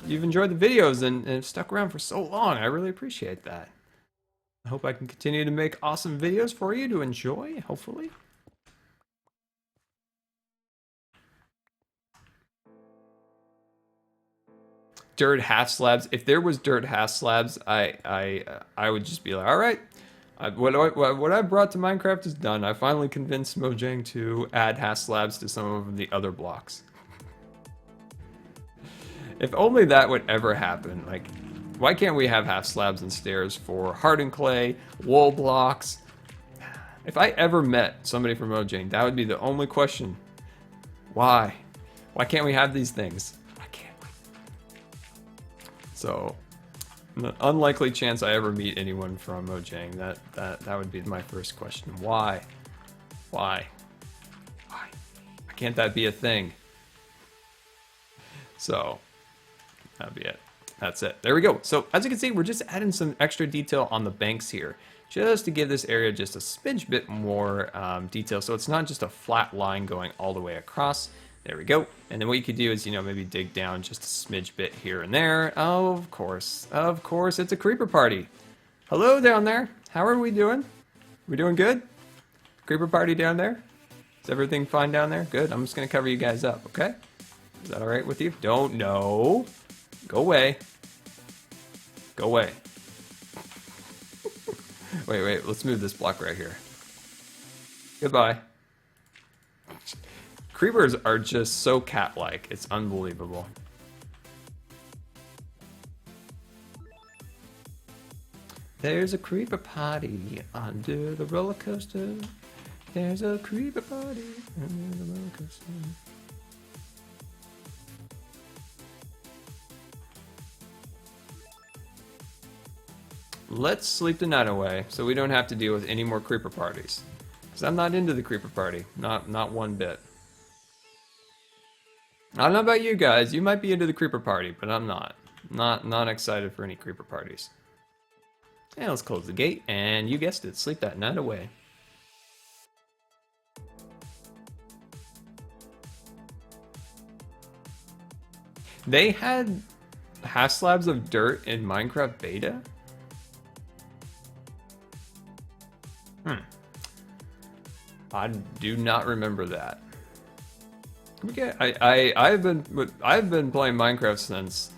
you've enjoyed the videos and have stuck around for so long. I really appreciate that. I hope I can continue to make awesome videos for you to enjoy, hopefully. Dirt half slabs. If there was dirt half slabs, I would just be like, all right. What I brought to Minecraft is done. I finally convinced Mojang to add half slabs to some of the other blocks. If only that would ever happen. Like, why can't we have half slabs and stairs for hardened clay, wool blocks? If I ever met somebody from Mojang, that would be the only question. Why? Why can't we have these things? Why can't we? So, the unlikely chance I ever meet anyone from Mojang, that would be my first question. Why? Why? Why? Why can't that be a thing? So, that'd be it. That's it. There we go. So as you can see, we're just adding some extra detail on the banks here, just to give this area just a smidge bit more detail. So it's not just a flat line going all the way across. There we go. And then what you could do is, you know, maybe dig down just a smidge bit here and there. Oh, of course, it's a creeper party. Hello down there. How are we doing? We doing good? Creeper party down there? Is everything fine down there? Good. I'm just gonna cover you guys up, okay? Is that all right with you? Don't know. Go away. Go away. Wait, let's move this block right here. Goodbye. Creepers are just so cat-like. It's unbelievable. There's a creeper party under the roller coaster. There's a creeper party under the roller coaster. Let's sleep the night away so we don't have to deal with any more creeper parties. Because I'm not into the creeper party. Not one bit. I don't know about you guys. You might be into the creeper party, but I'm not. Not excited for any creeper parties. And let's close the gate, and you guessed it, sleep that night away. They had half slabs of dirt in Minecraft beta? I do not remember that. Okay, I've been playing Minecraft since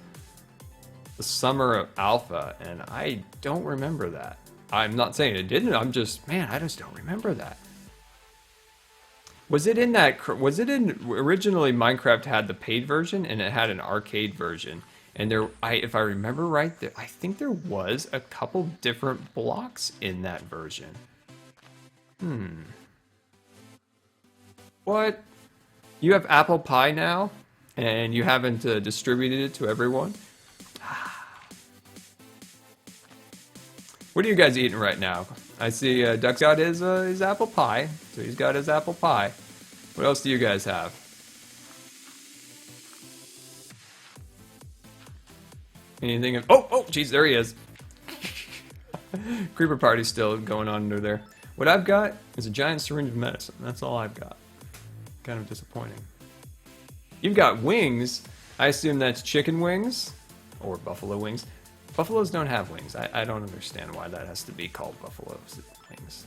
the summer of alpha, and I don't remember that. I'm not saying it didn't. I'm just, man, I just don't remember that. Was it in originally Minecraft had the paid version and it had an arcade version, and if I remember right, I think there was a couple different blocks in that version. What? You have apple pie now, and you haven't distributed it to everyone? What are you guys eating right now? I see Duck's got his apple pie, so he's got his apple pie. What else do you guys have? Anything? Oh, jeez, there he is. Creeper party's still going on under there. What I've got is a giant syringe of medicine. That's all I've got. Kind of disappointing. You've got wings. I assume that's chicken wings or buffalo wings. Buffaloes don't have wings. I don't understand why that has to be called buffaloes wings.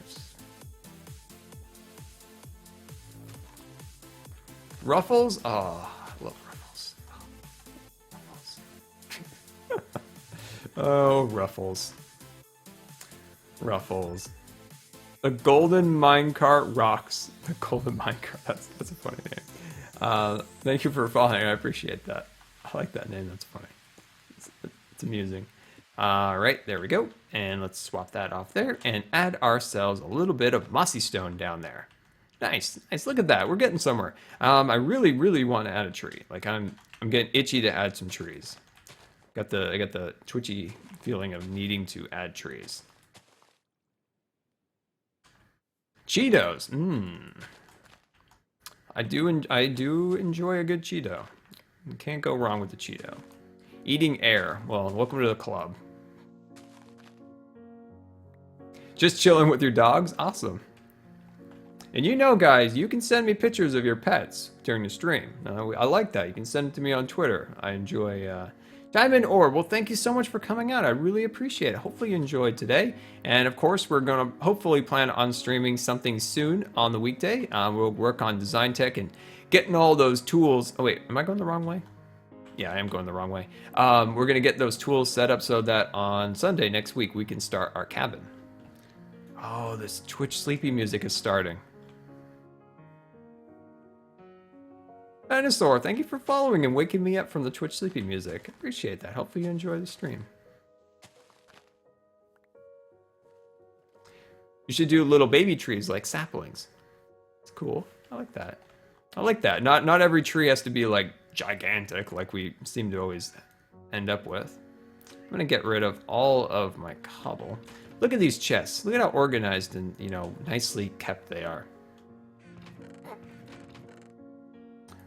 Ruffles? Oh, I love Ruffles. Oh, Ruffles. Oh, Ruffles. Ruffles. The golden minecart rocks. The golden minecart. That's a funny name. Thank you for following. I appreciate that. I like that name. That's funny. It's amusing. All right, there we go. And let's swap that off there and add ourselves a little bit of mossy stone down there. Nice. Look at that. We're getting somewhere. I really want to add a tree. Like I'm getting itchy to add some trees. I got the twitchy feeling of needing to add trees. Cheetos. I do enjoy a good Cheeto. You can't go wrong with the Cheeto. Eating air. Well, welcome to the club. Just chilling with your dogs? Awesome. And you know, guys, you can send me pictures of your pets during the stream. I like that. You can send it to me on Twitter. I enjoy Diamond Orb. Well, thank you so much for coming out. I really appreciate it. Hopefully you enjoyed today. And of course, we're going to hopefully plan on streaming something soon on the weekday. We'll work on design tech and getting all those tools. Oh, wait, am I going the wrong way? Yeah, I am going the wrong way. We're going to get those tools set up so that on Sunday next week, we can start our cabin. Oh, this Twitch sleepy music is starting. Dinosaur, thank you for following and waking me up from the Twitch sleepy music. Appreciate that. Hopefully you enjoy the stream. You should do little baby trees like saplings. It's cool. I like that. I like that. Not every tree has to be like gigantic like we seem to always end up with. I'm gonna get rid of all of my cobble. Look at these chests. Look at how organized and, you know, nicely kept they are.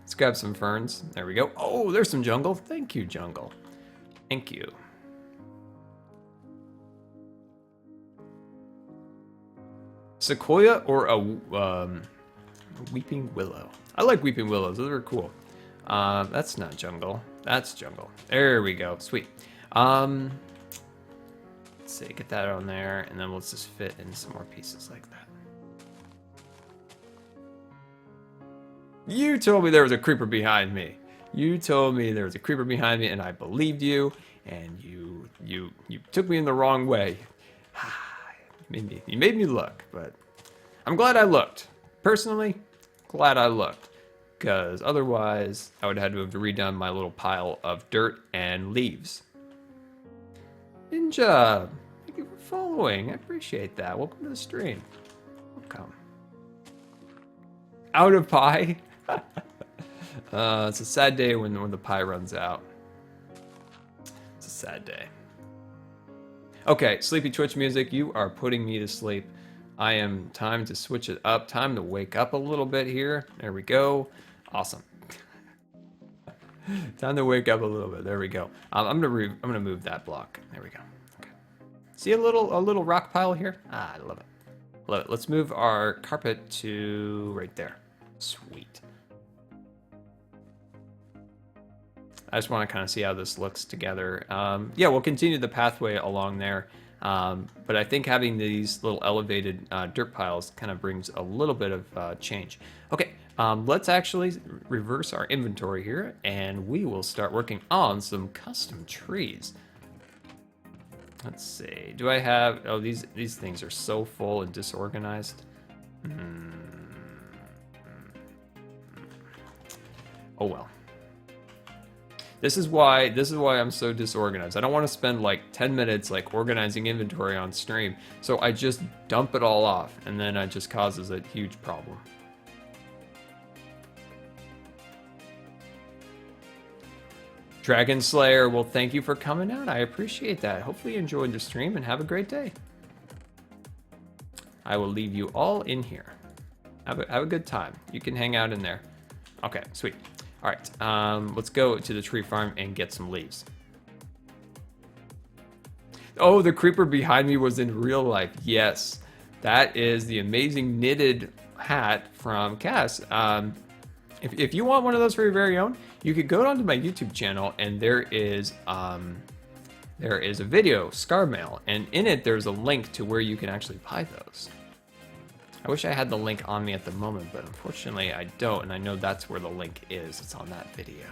Let's grab some ferns. There we go. Oh, there's some jungle. Thank you, jungle. Thank you. Sequoia or a weeping willow? I like weeping willows. Those are cool. That's not jungle. That's jungle. There we go. Sweet. Let's see. Get that on there, and then let's just fit in some more pieces like that. You told me there was a creeper behind me. You told me there was a creeper behind me, and I believed you, and you took me in the wrong way. You made me look, but I'm glad I looked. Personally, glad I looked. because otherwise I would have had to have redone my little pile of dirt and leaves. Ninja, thank you for following. I appreciate that. Welcome to the stream. Welcome. Out of pie? It's a sad day when the pie runs out. It's a sad day. Okay, sleepy Twitch music, you are putting me to sleep. I am time to switch it up. Time to wake up a little bit here. There we go. Awesome. Time to wake up a little bit. There we go. I'm gonna move that block. There we go. Okay. See a little rock pile here? Ah, I love it. Love it. Let's move our carpet to right there. Sweet. I just want to kind of see how this looks together. Yeah, we'll continue the pathway along there. But I think having these little elevated dirt piles kind of brings a little bit of change. Okay, let's actually reverse our inventory here, and we will start working on some custom trees. Let's see. Do I have... Oh, these things are so full and disorganized. Oh well. This is why I'm so disorganized. I don't want to spend like 10 minutes like organizing inventory on stream. So I just dump it all off, and then it just causes a huge problem. Dragon Slayer, well, thank you for coming out. I appreciate that. Hopefully you enjoyed the stream and have a great day. I will leave you all in here. Have a good time. You can hang out in there. Okay, sweet. All right, let's go to the tree farm and get some leaves. Oh, the creeper behind me was in real life. Yes, that is the amazing knitted hat from Cass. If you want one of those for your very own, you could go onto my YouTube channel, and there is a video, Scar Mail, and in it there's a link to where you can actually buy those. I wish I had the link on me at the moment, but unfortunately I don't, and I know that's where the link is. It's on that video.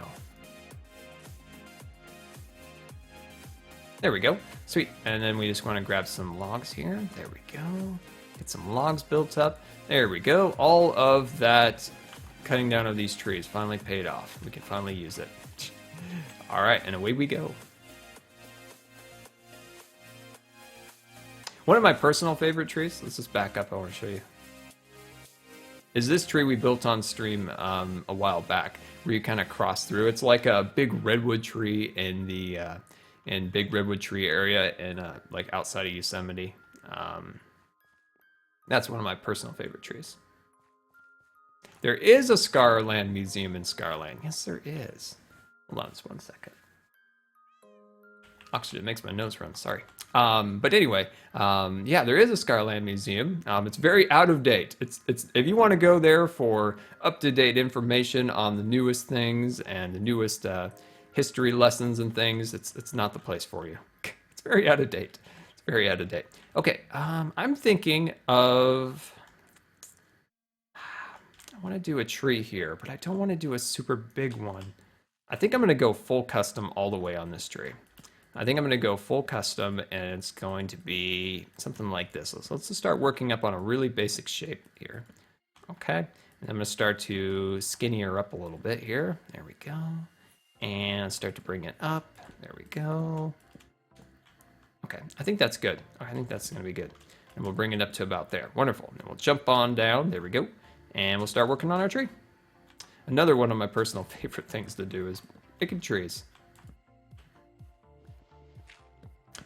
There we go. Sweet. And then we just want to grab some logs here. There we go. Get some logs built up. There we go. All of that cutting down of these trees finally paid off. We can finally use it. All right, and away we go. One of my personal favorite trees, let's just back up, I want to show you, is this tree we built on stream a while back, where you kind of cross through. It's like a big redwood tree in the big redwood tree area in like outside of Yosemite. That's one of my personal favorite trees. There is a Scarland museum in Scarland. Yes, there is. Hold on just one second. Oxygen makes my nose run, sorry. But anyway, yeah, there is a Scarland museum. It's very out of date. It's if you want to go there for up-to-date information on the newest things and the newest history lessons and things, it's not the place for you. It's very out of date. It's very out of date. Okay, I'm thinking of... I want to do a tree here, but I don't want to do a super big one. I think I'm going to go full custom all the way on this tree. I think I'm going to go full custom, and it's going to be something like this. So let's just start working up on a really basic shape here. Okay, and I'm going to start to skinnier up a little bit here. There we go. And start to bring it up. There we go. Okay, I think that's good. I think that's going to be good. And we'll bring it up to about there. Wonderful. And we'll jump on down. There we go. And we'll start working on our tree. Another one of my personal favorite things to do is picking trees.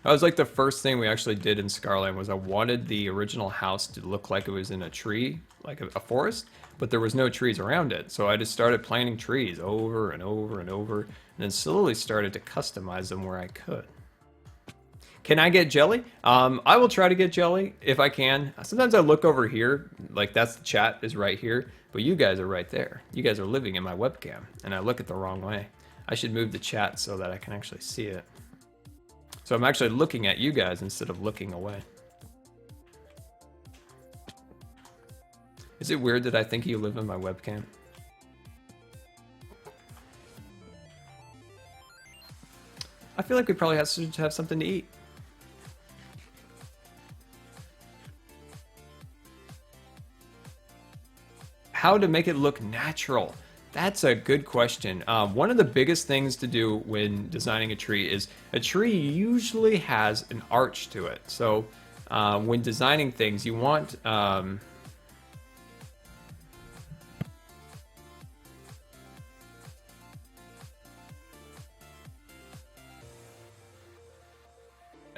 That was like the first thing we actually did in Scarland. Was I wanted the original house to look like it was in a tree, like a forest, but there was no trees around it. So I just started planting trees over and over and over, and then slowly started to customize them where I could. Can I get Jellie? I will try to get Jellie if I can. Sometimes I look over here, like that's the chat is right here, but you guys are right there. You guys are living in my webcam, and I look at the wrong way. I should move the chat so that I can actually see it. So I'm actually looking at you guys instead of looking away. Is it weird that I think you live in my webcam? I feel like we probably should have something to eat. How to make it look natural. That's a good question. One of the biggest things to do when designing a tree is a tree usually has an arch to it. So when designing things, you want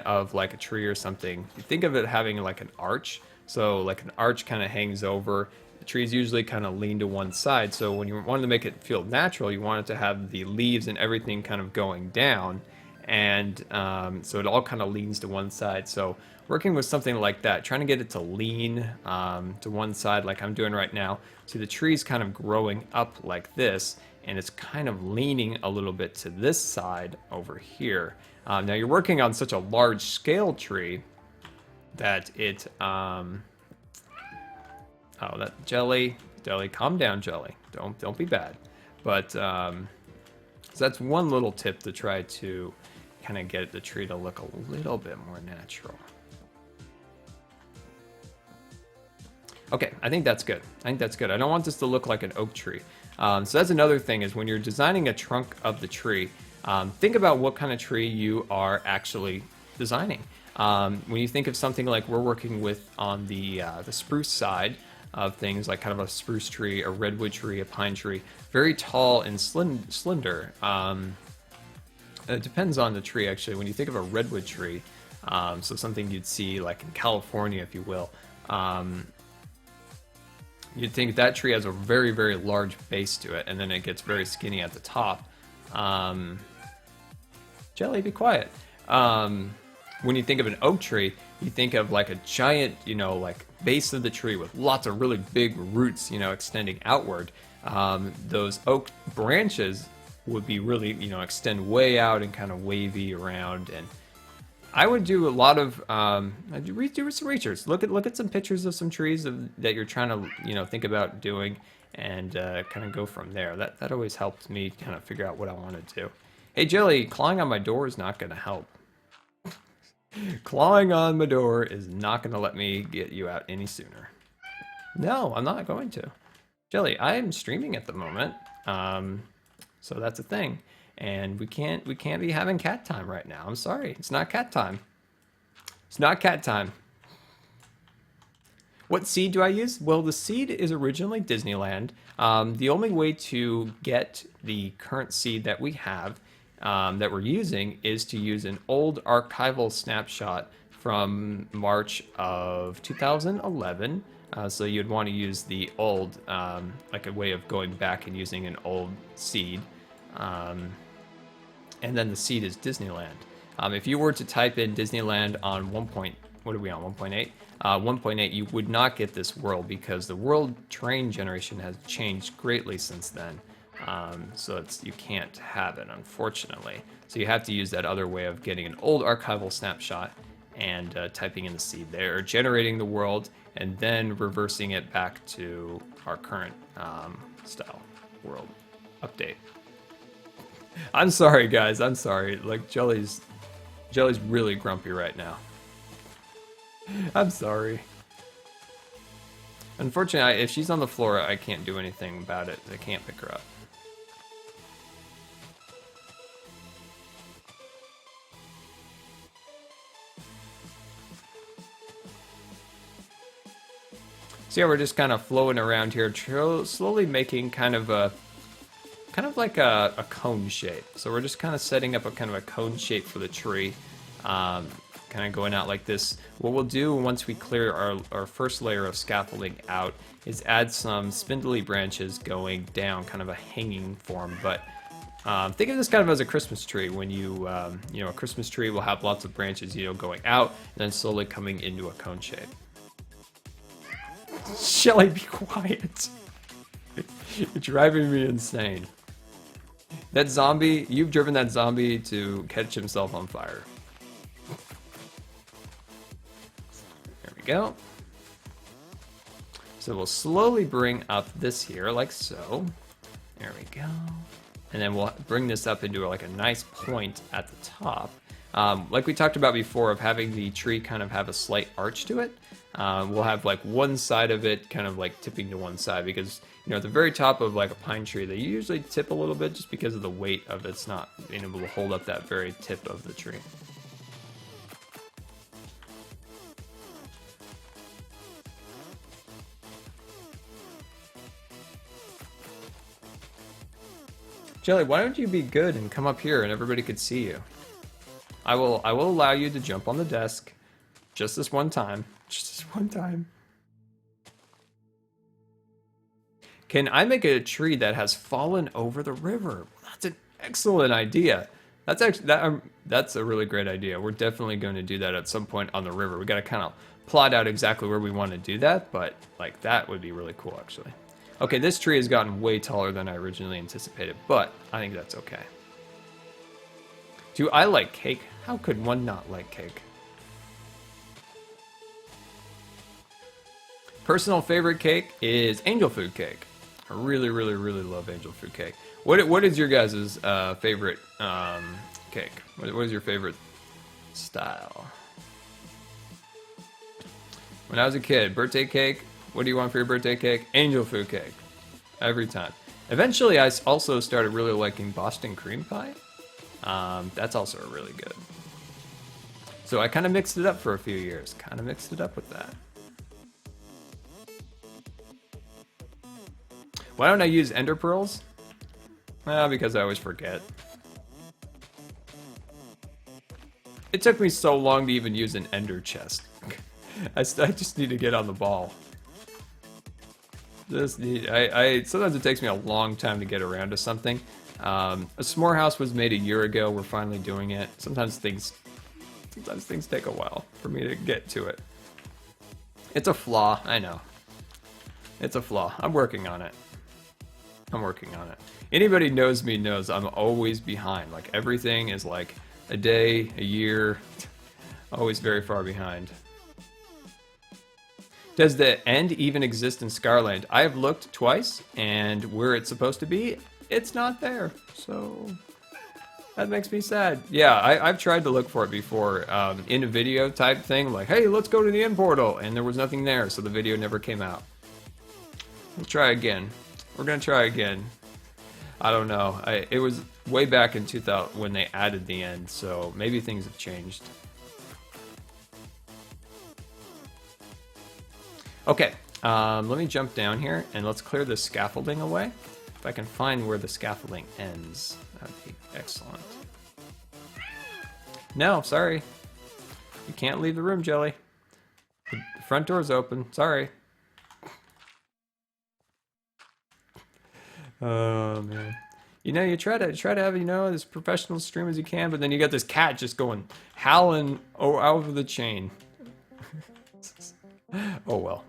of like a tree or something, you think of it having like an arch. So like an arch kind of hangs over. The trees usually kind of lean to one side. So when you want to make it feel natural, you want it to have the leaves and everything kind of going down. And so it all kind of leans to one side. So working with something like that, trying to get it to lean to one side like I'm doing right now. See, the tree's kind of growing up like this, and it's kind of leaning a little bit to this side over here. Now you're working on such a large scale tree that it, oh, that Jellie, calm down, Jellie. Don't be bad. But so that's one little tip to try to kind of get the tree to look a little bit more natural. Okay, I think that's good. I don't want this to look like an oak tree. So that's another thing, is when you're designing a trunk of the tree, think about what kind of tree you are actually designing. When you think of something like we're working with on the spruce side of things, like kind of a spruce tree, a redwood tree, a pine tree, very tall and slender. It depends on the tree, actually. When you think of a redwood tree, so something you'd see like in California, if you will, you'd think that tree has a very, very large base to it, and then it gets very skinny at the top. Jellie, be quiet. When you think of an oak tree, you think of like a giant, like base of the tree with lots of really big roots, extending outward. Those oak branches would be really, extend way out and kind of wavy around. And I would do a lot of, do some research. Look at some pictures of some trees that you're trying to, think about doing, and kind of go from there. That always helps me kind of figure out what I want to do. Hey, Jellie, clawing on my door is not going to help. Clawing on my door is not going to let me get you out any sooner. No, I'm not going to. Jellie, I am streaming at the moment, so that's a thing, and we can't be having cat time right now. I'm sorry, it's not cat time. It's not cat time. What seed do I use? Well, the seed is originally Disneyland. The only way to get the current seed that we have, that we're using, is to use an old archival snapshot from March of 2011. So you'd want to use the old, like a way of going back and using an old seed. And then the seed is Disneyland. If you were to type in Disneyland on 1.8, 1.8, you would not get this world, because the world terrain generation has changed greatly since then. So you can't have it, unfortunately. So you have to use that other way of getting an old archival snapshot and typing in the seed there, generating the world, and then reversing it back to our current style world update. I'm sorry, guys. I'm sorry. Like, Jellie's really grumpy right now. I'm sorry. Unfortunately, if she's on the floor, I can't do anything about it. I can't pick her up. So yeah, we're just kind of flowing around here, slowly making kind of like a cone shape. So we're just kind of setting up a kind of a cone shape for the tree, kind of going out like this. What we'll do once we clear our first layer of scaffolding out is add some spindly branches going down, kind of a hanging form. But think of this kind of as a Christmas tree. When a Christmas tree will have lots of branches, going out and then slowly coming into a cone shape. Jellie, be quiet. You're driving me insane. That zombie, you've driven that zombie to catch himself on fire. There we go. So we'll slowly bring up this here, like so. There we go. And then we'll bring this up into like a nice point at the top. Like we talked about before, of having the tree kind of have a slight arch to it. We'll have like one side of it kind of like tipping to one side, because you know at the very top of like a pine tree they usually tip a little bit just because of the weight of it's not being able to hold up that very tip of the tree. Jelly, why don't you be good and come up here and everybody could see you? I will allow you to jump on the desk just this one time. Just this one time. Can I make a tree that has fallen over the river? That's an excellent idea. That's actually that's a really great idea. We're definitely going to do that at some point on the river. We got to kind of plot out exactly where we want to do that, but like that would be really cool actually. Okay, this tree has gotten way taller than I originally anticipated, but I think that's okay. Do I like cake? How could one not like cake? Personal favorite cake is angel food cake. I really, really, really love angel food cake. What is your guys' favorite cake? What is your favorite style? When I was a kid, birthday cake. What do you want for your birthday cake? Angel food cake. Every time. Eventually, I also started really liking Boston cream pie. That's also really good. So I kind of mixed it up for a few years. Kind of mixed it up with that. Why don't I use ender pearls? Well, because I always forget. It took me so long to even use an ender chest. I just need to get on the ball. Sometimes it takes me a long time to get around to something. A s'more house was made a year ago. We're finally doing it. Sometimes things take a while for me to get to it. It's a flaw, I know. It's a flaw. I'm working on it. Anybody knows me knows I'm always behind. Like everything is like a day, a year, always very far behind. Does the end even exist in Scarland? I have looked twice, and where it's supposed to be, it's not there. So that makes me sad. Yeah, I've tried to look for it before in a video type thing, like, hey, let's go to the end portal, and there was nothing there, so the video never came out. We'll try again. We're gonna try again. I don't know. It was way back in 2000 when they added the end, so maybe things have changed. Okay, let me jump down here and let's clear this scaffolding away. If I can find where the scaffolding ends, that'd be excellent. No, sorry. You can't leave the room, Jelly. The front door's open. Sorry. Oh man. You know, you try to have, you know, as professional stream as you can, but then you got this cat just going howling over the chain. Oh well.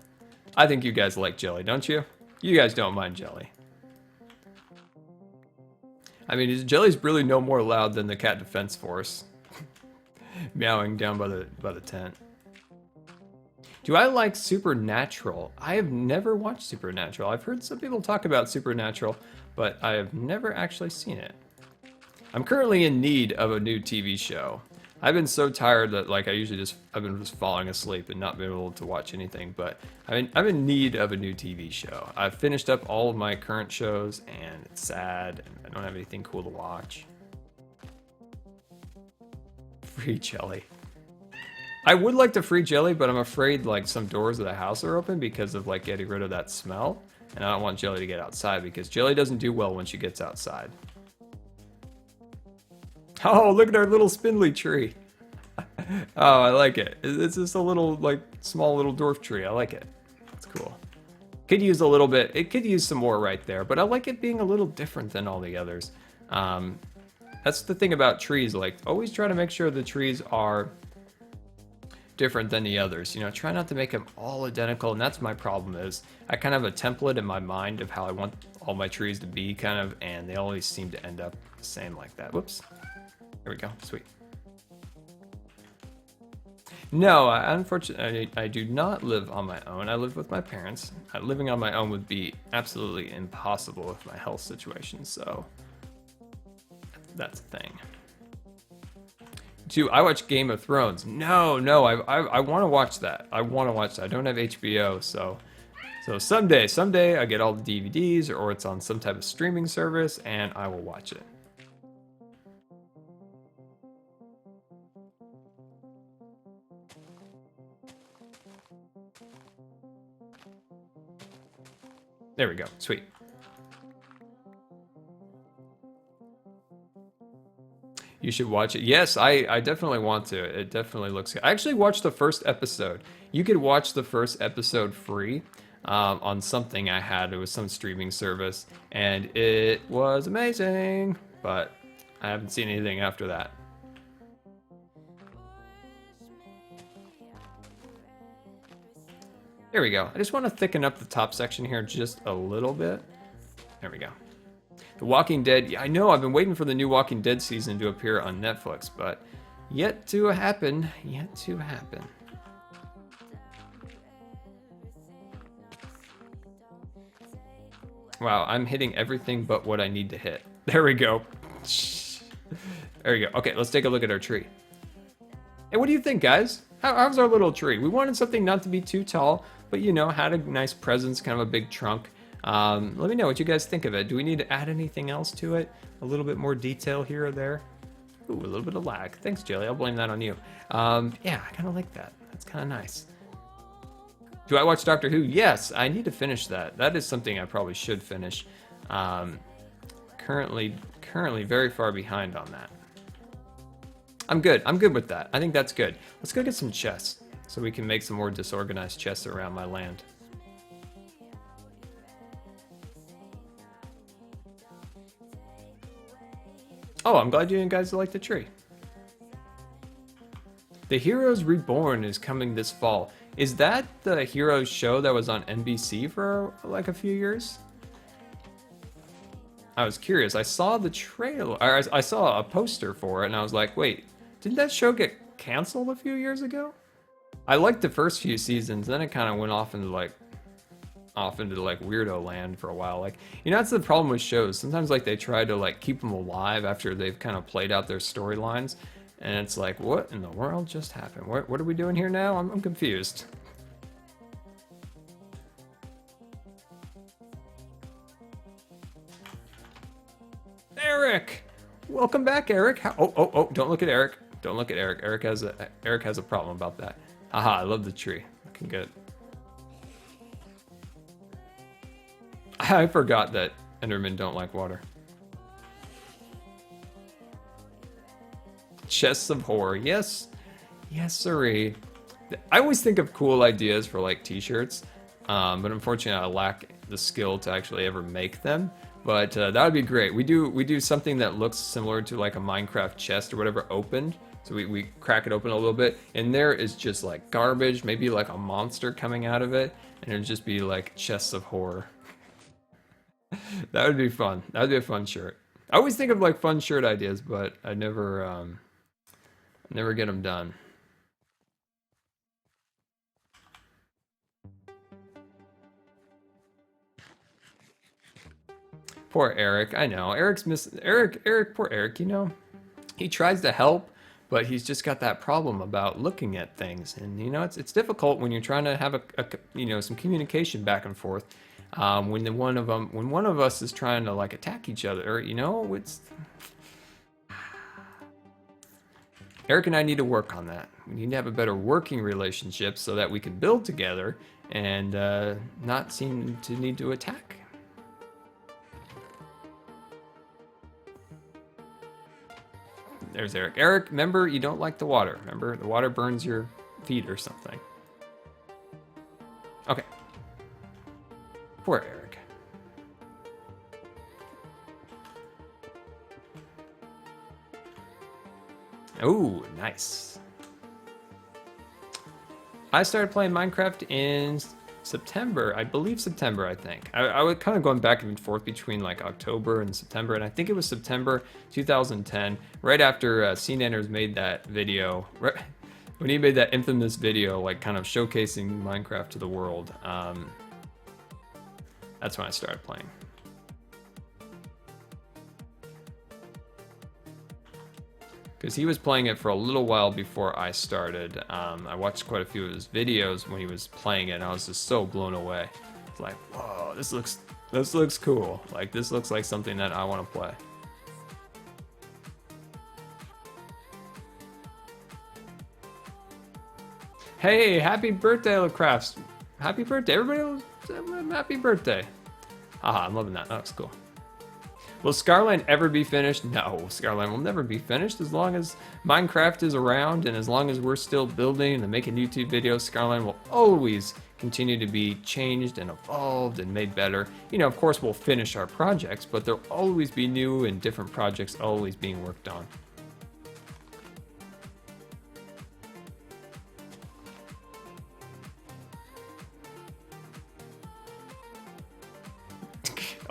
I think you guys like Jelly, don't you? You guys don't mind Jelly. I mean, Jelly's really no more loud than the cat defense force. Meowing down by the tent. Do I like Supernatural? I have never watched Supernatural. I've heard some people talk about Supernatural, but I have never actually seen it. I'm currently in need of a new TV show. I've been so tired that like I've been just falling asleep and not being able to watch anything, but I'm in need of a new TV show. I've finished up all of my current shows and it's sad and I don't have anything cool to watch. Free Jelly. I would like to free Jelly, but I'm afraid like some doors of the house are open because of like getting rid of that smell. And I don't want Jelly to get outside because Jelly doesn't do well when she gets outside. Oh, look at our little spindly tree. Oh, I like it. It's just a little like small little dwarf tree. I like it. It's cool. Could use a little bit. It could use some more right there, but I like it being a little different than all the others. That's the thing about trees. Like always try to make sure the trees are different than the others. You know, try not to make them all identical, and that's my problem is I kind of have a template in my mind of how I want all my trees to be kind of, and they always seem to end up the same like that. Whoops. There we go. Sweet. No, unfortunately, I do not live on my own. I live with my parents. Living on my own would be absolutely impossible with my health situation, so that's the thing. I watch Game of Thrones. No, no, I want to watch that. I want to watch that. I don't have HBO, so someday I get all the DVDs or it's on some type of streaming service and I will watch it. There we go. Sweet. You should watch it. Yes, I definitely want to. It definitely looks good. I actually watched the first episode. You could watch the first episode free on something I had. It was some streaming service, and it was amazing. But I haven't seen anything after that. There we go. I just want to thicken up the top section here just a little bit. There we go. The Walking Dead, I know I've been waiting for the new Walking Dead season to appear on Netflix, but yet to happen, yet to happen. Wow, I'm hitting everything but what I need to hit. There we go. There we go. Okay, let's take a look at our tree. Hey, what do you think, guys? How's our little tree? We wanted something not to be too tall, but you know, had a nice presence, kind of a big trunk. Let me know what you guys think of it. Do we need to add anything else to it? A little bit more detail here or there? Ooh, a little bit of lag. Thanks, Jellie. I'll blame that on you. Yeah, I kind of like that. That's kind of nice. Do I watch Doctor Who? Yes, I need to finish that. That is something I probably should finish. Currently very far behind on that. I'm good with that. I think that's good. Let's go get some chests so we can make some more disorganized chests around my land. Oh, I'm glad you guys like the tree. The Heroes Reborn is coming this fall. Is that the Heroes show that was on NBC for like a few years? I was curious. I saw the trailer. I saw a poster for it, and I was like, wait, didn't that show get canceled a few years ago? I liked the first few seasons, then it kind of went off into like weirdo land for a while. Like, you know, that's the problem with shows. Sometimes like they try to like keep them alive after they've kind of played out their storylines, and it's like, what in the world just happened? What are we doing here now? I'm confused. Eric, welcome back, Eric. Oh! Don't look at Eric. Don't look at Eric. Eric has a problem about that. Haha! I love the tree. Looking good. I forgot that Endermen don't like water. Chests of horror. Yes, sirree. I always think of cool ideas for like t-shirts, but unfortunately I lack the skill to actually ever make them. But that would be great. We do something that looks similar to like a Minecraft chest or whatever opened. So we crack it open a little bit, and there is just like garbage, maybe like a monster coming out of it, and it'd just be like chests of horror. That would be fun. That would be a fun shirt. I always think of like fun shirt ideas, but I never get them done. Poor Eric. I know. Eric, poor Eric, you know. He tries to help, but he's just got that problem about looking at things. And you know, it's difficult when you're trying to have some communication back and forth. When one of us is trying to like attack each other, or you know, it's Eric and I need to work on that. We need to have a better working relationship so that we can build together and not seem to need to attack. There's Eric. Eric, remember, you don't like the water. Remember, the water burns your feet or something. Okay. Poor Eric. Oh, nice. I started playing Minecraft in September. I believe September, I think. I was kind of going back and forth between like October and September, and I think it was September 2010, right after CNanners made that video, right when he made that infamous video, like kind of showcasing Minecraft to the world. That's when I started playing. because he was playing it for a little while before I started. I watched quite a few of his videos when he was playing it, and I was just so blown away. It's like, whoa, this looks cool. Like, this looks like something that I want to play. Hey, happy birthday, Lacrafts. Happy birthday, everybody. Happy birthday. Haha, I'm loving that. That looks cool. Will Scarland ever be finished? No, Scarland will never be finished as long as Minecraft is around, and as long as we're still building and making YouTube videos, Scarland will always continue to be changed and evolved and made better. You know, of course, we'll finish our projects, but there'll always be new and different projects always being worked on.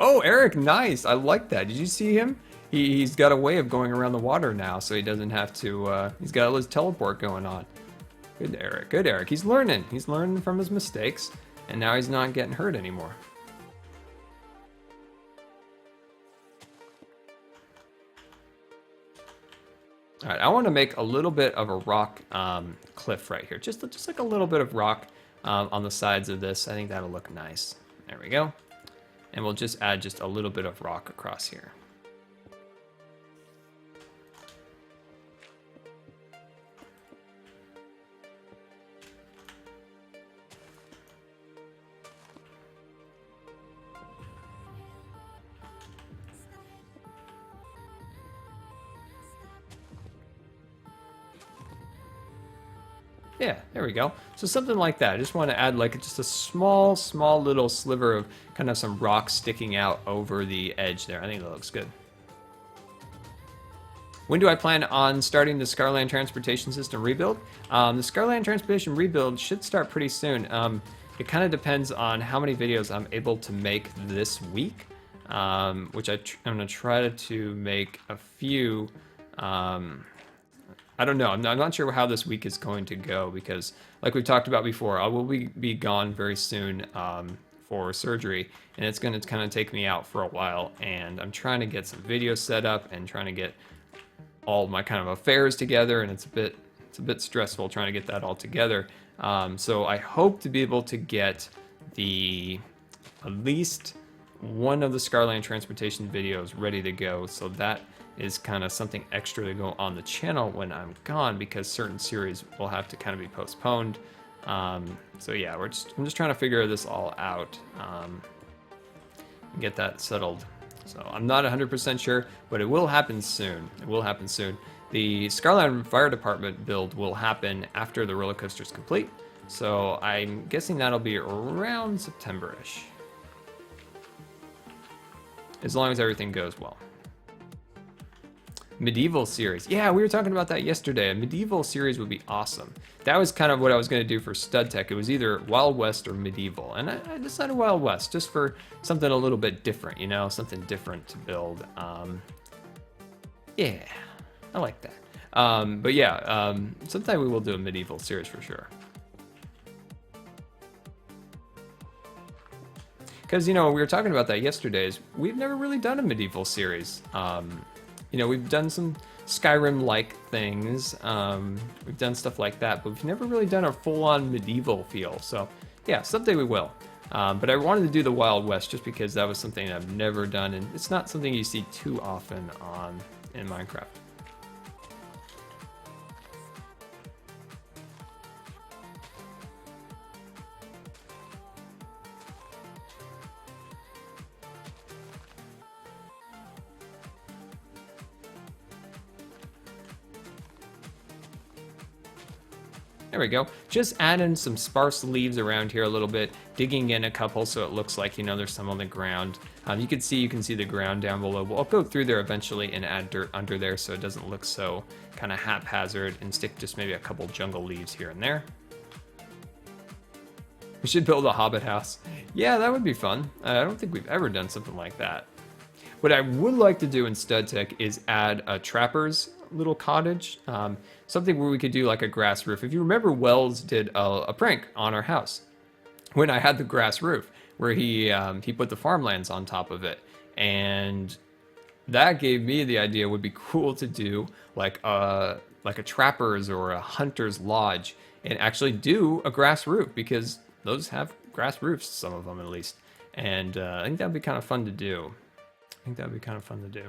Oh, Eric, nice. I like that. Did you see him? He's got a way of going around the water now, so he doesn't have to, he's got his teleport going on. Good, Eric. Good, Eric. He's learning. He's learning from his mistakes, and now he's not getting hurt anymore. All right, I want to make a little bit of a rock cliff right here. Just like a little bit of rock on the sides of this. I think that'll look nice. There we go. And we'll just add just a little bit of rock across here. Yeah, there we go. So something like that. I just want to add like just a small little sliver of kind of some rock sticking out over the edge there. I think that looks good. When do I plan on starting the Scarland transportation system rebuild? The Scarland transportation rebuild should start pretty soon. It kind of depends on how many videos I'm able to make this week, which I'm going to try to make a few. I don't know. I'm not sure how this week is going to go because, like we talked about before, I will be gone very soon for surgery, and it's going to kind of take me out for a while. And I'm trying to get some videos set up and trying to get all my kind of affairs together, and it's a bit stressful trying to get that all together. So I hope to be able to get at least one of the Scarland transportation videos ready to go, so that is kind of something extra to go on the channel when I'm gone, because certain series will have to kind of be postponed. So yeah, I'm just trying to figure this all out and get that settled. So I'm not 100% sure, but it will happen soon. It will happen soon. The Scarland Fire Department build will happen after the roller coaster is complete. So I'm guessing that'll be around September-ish, as long as everything goes well. Medieval series. Yeah, we were talking about that yesterday. A medieval series would be awesome. That was kind of what I was going to do for Stud Tech. It was either Wild West or medieval. And I decided Wild West just for something a little bit different, you know, something different to build. Yeah, I like that. But yeah, sometime we will do a medieval series for sure. Because, you know, we were talking about that yesterday, is we've never really done a medieval series. You know, we've done some Skyrim-like things, we've done stuff like that, but we've never really done a full-on medieval feel. So, yeah, someday we will. But I wanted to do the Wild West just because that was something I've never done, and it's not something you see too often in Minecraft. There we go. Just adding some sparse leaves around here a little bit, digging in a couple so it looks like, you know, there's some on the ground. You can see the ground down below. I'll go through there eventually and add dirt under there so it doesn't look so kind of haphazard, and stick just maybe a couple jungle leaves here and there. We should build a hobbit house. Yeah, that would be fun. I don't think we've ever done something like that. What I would like to do in Stud Tech is add a trapper's little cottage, something where we could do like a grass roof. If you remember, Wells did a prank on our house when I had the grass roof, where he put the farmlands on top of it, and that gave me the idea it would be cool to do like a trapper's or a hunter's lodge and actually do a grass roof, because those have grass roofs, some of them at least. And I think that'd be kind of fun to do. I think that'd be kind of fun to do.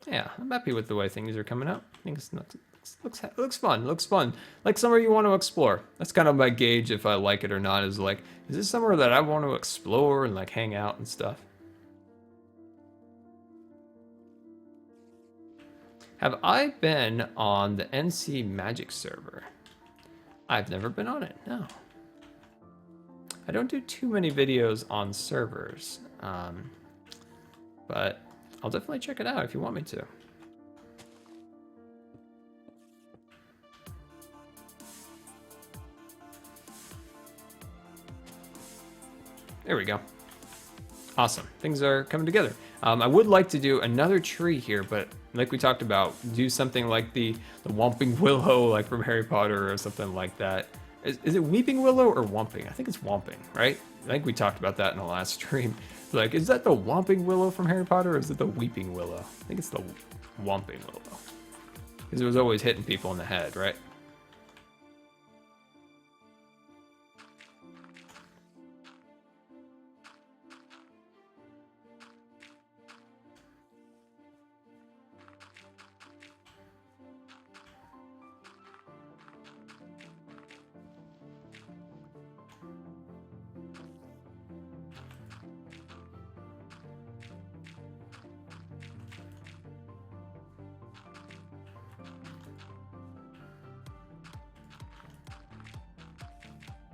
Yeah, I'm happy with the way things are coming out. I think it looks fun. Looks fun. Like somewhere you want to explore. That's kind of my gauge if I like it or not. Is like, is this somewhere that I want to explore and like hang out and stuff? Have I been on the NC Magic server? I've never been on it. No. I don't do too many videos on servers, but I'll definitely check it out if you want me to. There we go. Awesome. Things are coming together. I would like to do another tree here, but like we talked about, do something like the Whomping Willow, like from Harry Potter or something like that. Is it Weeping Willow or Whomping? I think it's Whomping, right? I think we talked about that in the last stream. Like, is that the Whomping Willow from Harry Potter, or is it the Weeping Willow? I think it's the Whomping Willow. Because it was always hitting people in the head, right?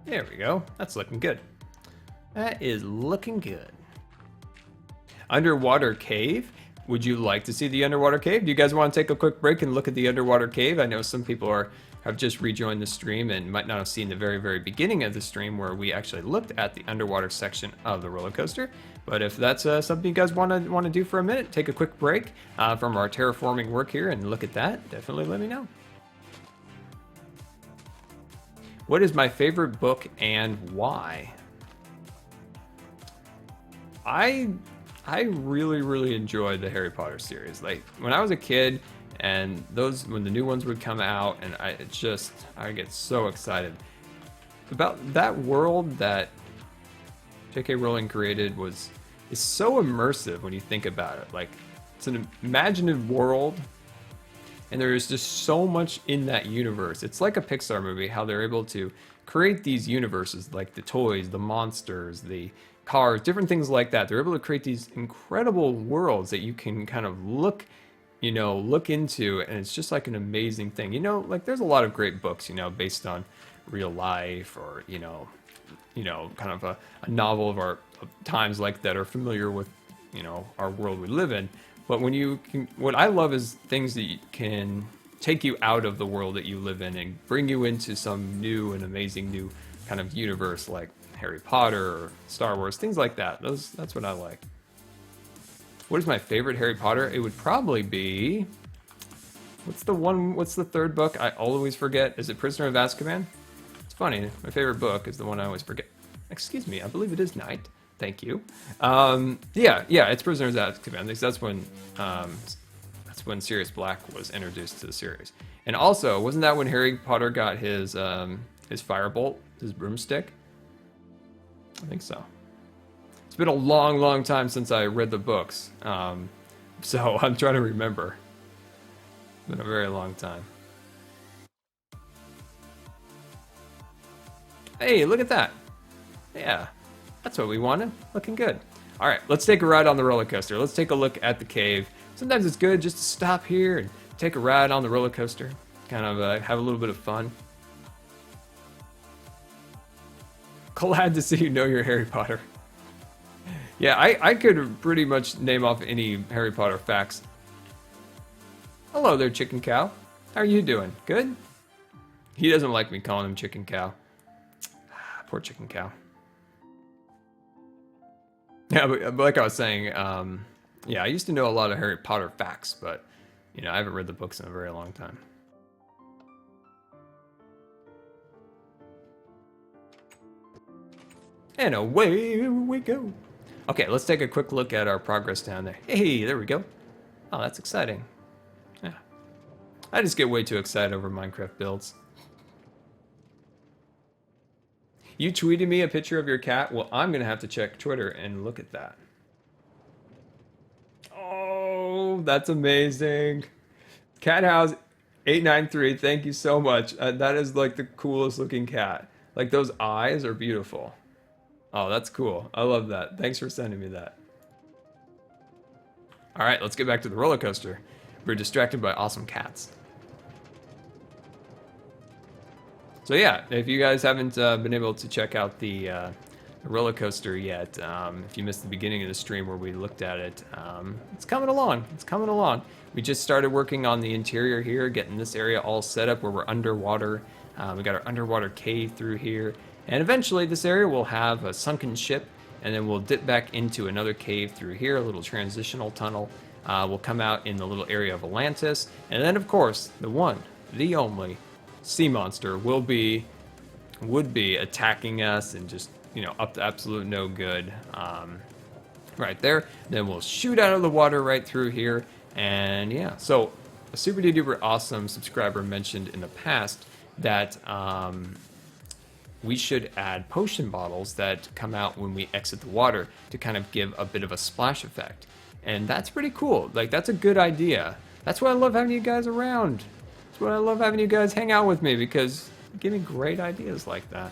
There we go. That's looking good. That is looking good. Underwater cave. Would you like to see the underwater cave? Do you guys want to take a quick break and look at the underwater cave? I know some people have just rejoined the stream and might not have seen the very, very beginning of the stream where we actually looked at the underwater section of the roller coaster. But if that's something you guys want to do for a minute, take a quick break from our terraforming work here and look at that, definitely let me know. What is my favorite book and why? I really, really enjoyed the Harry Potter series. Like when I was a kid and when the new ones would come out, and I get so excited about that world that J.K. Rowling created. Is so immersive when you think about it. Like it's an imaginative world, and there is just so much in that universe. It's like a Pixar movie, how they're able to create these universes, like the toys, the monsters, the cars, different things like that. They're able to create these incredible worlds that you can kind of look into, and it's just like an amazing thing. Like there's a lot of great books, based on real life, or, kind of a novel of times like that are familiar with, our world we live in. But what I love is things that can take you out of the world that you live in and bring you into some new and amazing new kind of universe, like Harry Potter or Star Wars, things like that. That's what I like. What is my favorite Harry Potter? It would probably be, what's the third book? I always forget. Is it Prisoner of Azkaban? It's funny. My favorite book is the one I always forget. Excuse me, I believe it is Night. Thank you. Yeah, it's Prisoners of Azkaban. That's when Sirius Black was introduced to the series. And also, wasn't that when Harry Potter got his firebolt, his broomstick? I think so. It's been a long, long time since I read the books, so I'm trying to remember. It's been a very long time. Hey, look at that. Yeah. That's what we wanted. Looking good. All right, let's take a ride on the roller coaster. Let's take a look at the cave. Sometimes it's good just to stop here and take a ride on the roller coaster. Kind of have a little bit of fun. Glad to see you know your Harry Potter. Yeah, I could pretty much name off any Harry Potter facts. Hello there, Chicken Cow. How are you doing? Good? He doesn't like me calling him Chicken Cow. Poor Chicken Cow. Yeah, but like I was saying, yeah, I used to know a lot of Harry Potter facts, but, I haven't read the books in a very long time. And away we go. Okay, let's take a quick look at our progress down there. Hey, there we go. Oh, that's exciting. Yeah. I just get way too excited over Minecraft builds. You tweeted me a picture of your cat? Well, I'm going to have to check Twitter and look at that. Oh, that's amazing. Cat House 893, thank you so much. That is like the coolest looking cat. Like those eyes are beautiful. Oh, that's cool. I love that. Thanks for sending me that. All right, let's get back to the roller coaster. We're distracted by awesome cats. So yeah, if you guys haven't been able to check out the roller coaster yet, if you missed the beginning of the stream where we looked at it, it's coming along. It's coming along. We just started working on the interior here, getting this area all set up where we're underwater. We got our underwater cave through here, and eventually this area will have a sunken ship, and then we'll dip back into another cave through here, a little transitional tunnel. We'll come out in the little area of Atlantis, and then of course the one, the only sea monster would be attacking us and just, you know, up to absolute no good right there. Then we'll shoot out of the water right through here, and yeah. So a super duper awesome subscriber mentioned in the past that we should add potion bottles that come out when we exit the water to kind of give a bit of a splash effect, and that's pretty cool. Like, that's a good idea. That's why I love having you guys around. That's why I love having you guys hang out with me, because you give me great ideas like that.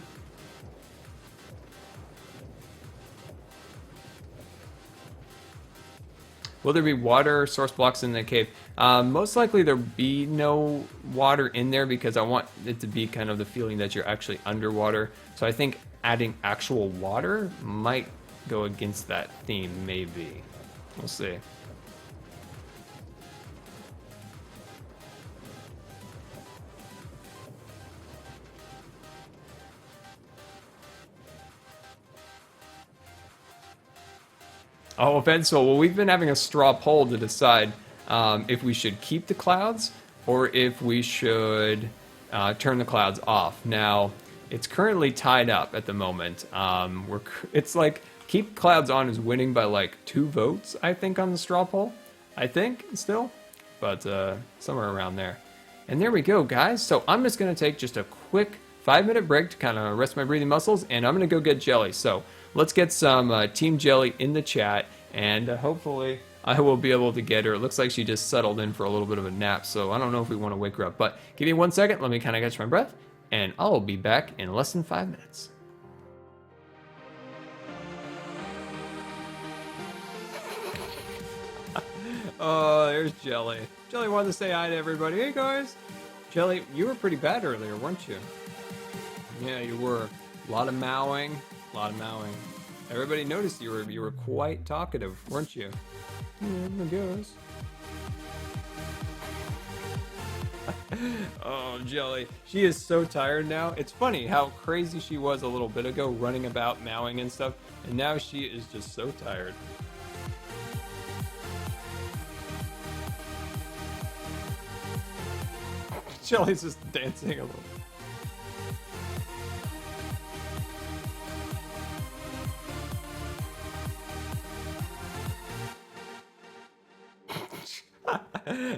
Will there be water source blocks in the cave? Most likely there'll be no water in there, because I want it to be kind of the feeling that you're actually underwater. So I think adding actual water might go against that theme, maybe. We'll see. Oh, Eventual. Well, we've been having a straw poll to decide if we should keep the clouds or if we should turn the clouds off. Now, it's currently tied up at the moment. It's like keep clouds on is winning by like 2 votes, I think, on the straw poll. I think still, but somewhere around there. And there we go, guys. So I'm just gonna take just a quick 5-minute break to kind of rest my breathing muscles, and I'm gonna go get Jelly. So let's get some Team Jelly in the chat, and hopefully I will be able to get her. It looks like she just settled in for a little bit of a nap, so I don't know if we want to wake her up. But give me 1 second, let me kind of catch my breath, and I'll be back in less than 5 minutes. Oh, there's Jelly. Jelly wanted to say hi to everybody. Hey, guys. Jelly, you were pretty bad earlier, weren't you? Yeah, you were. A lot of mowing. A lot of mowing. Everybody noticed you were quite talkative, weren't you? Yeah, I guess. Oh, Jelly. She is so tired now. It's funny how crazy she was a little bit ago, running about, mowing and stuff, and now she is just so tired. Jelly's just dancing a little.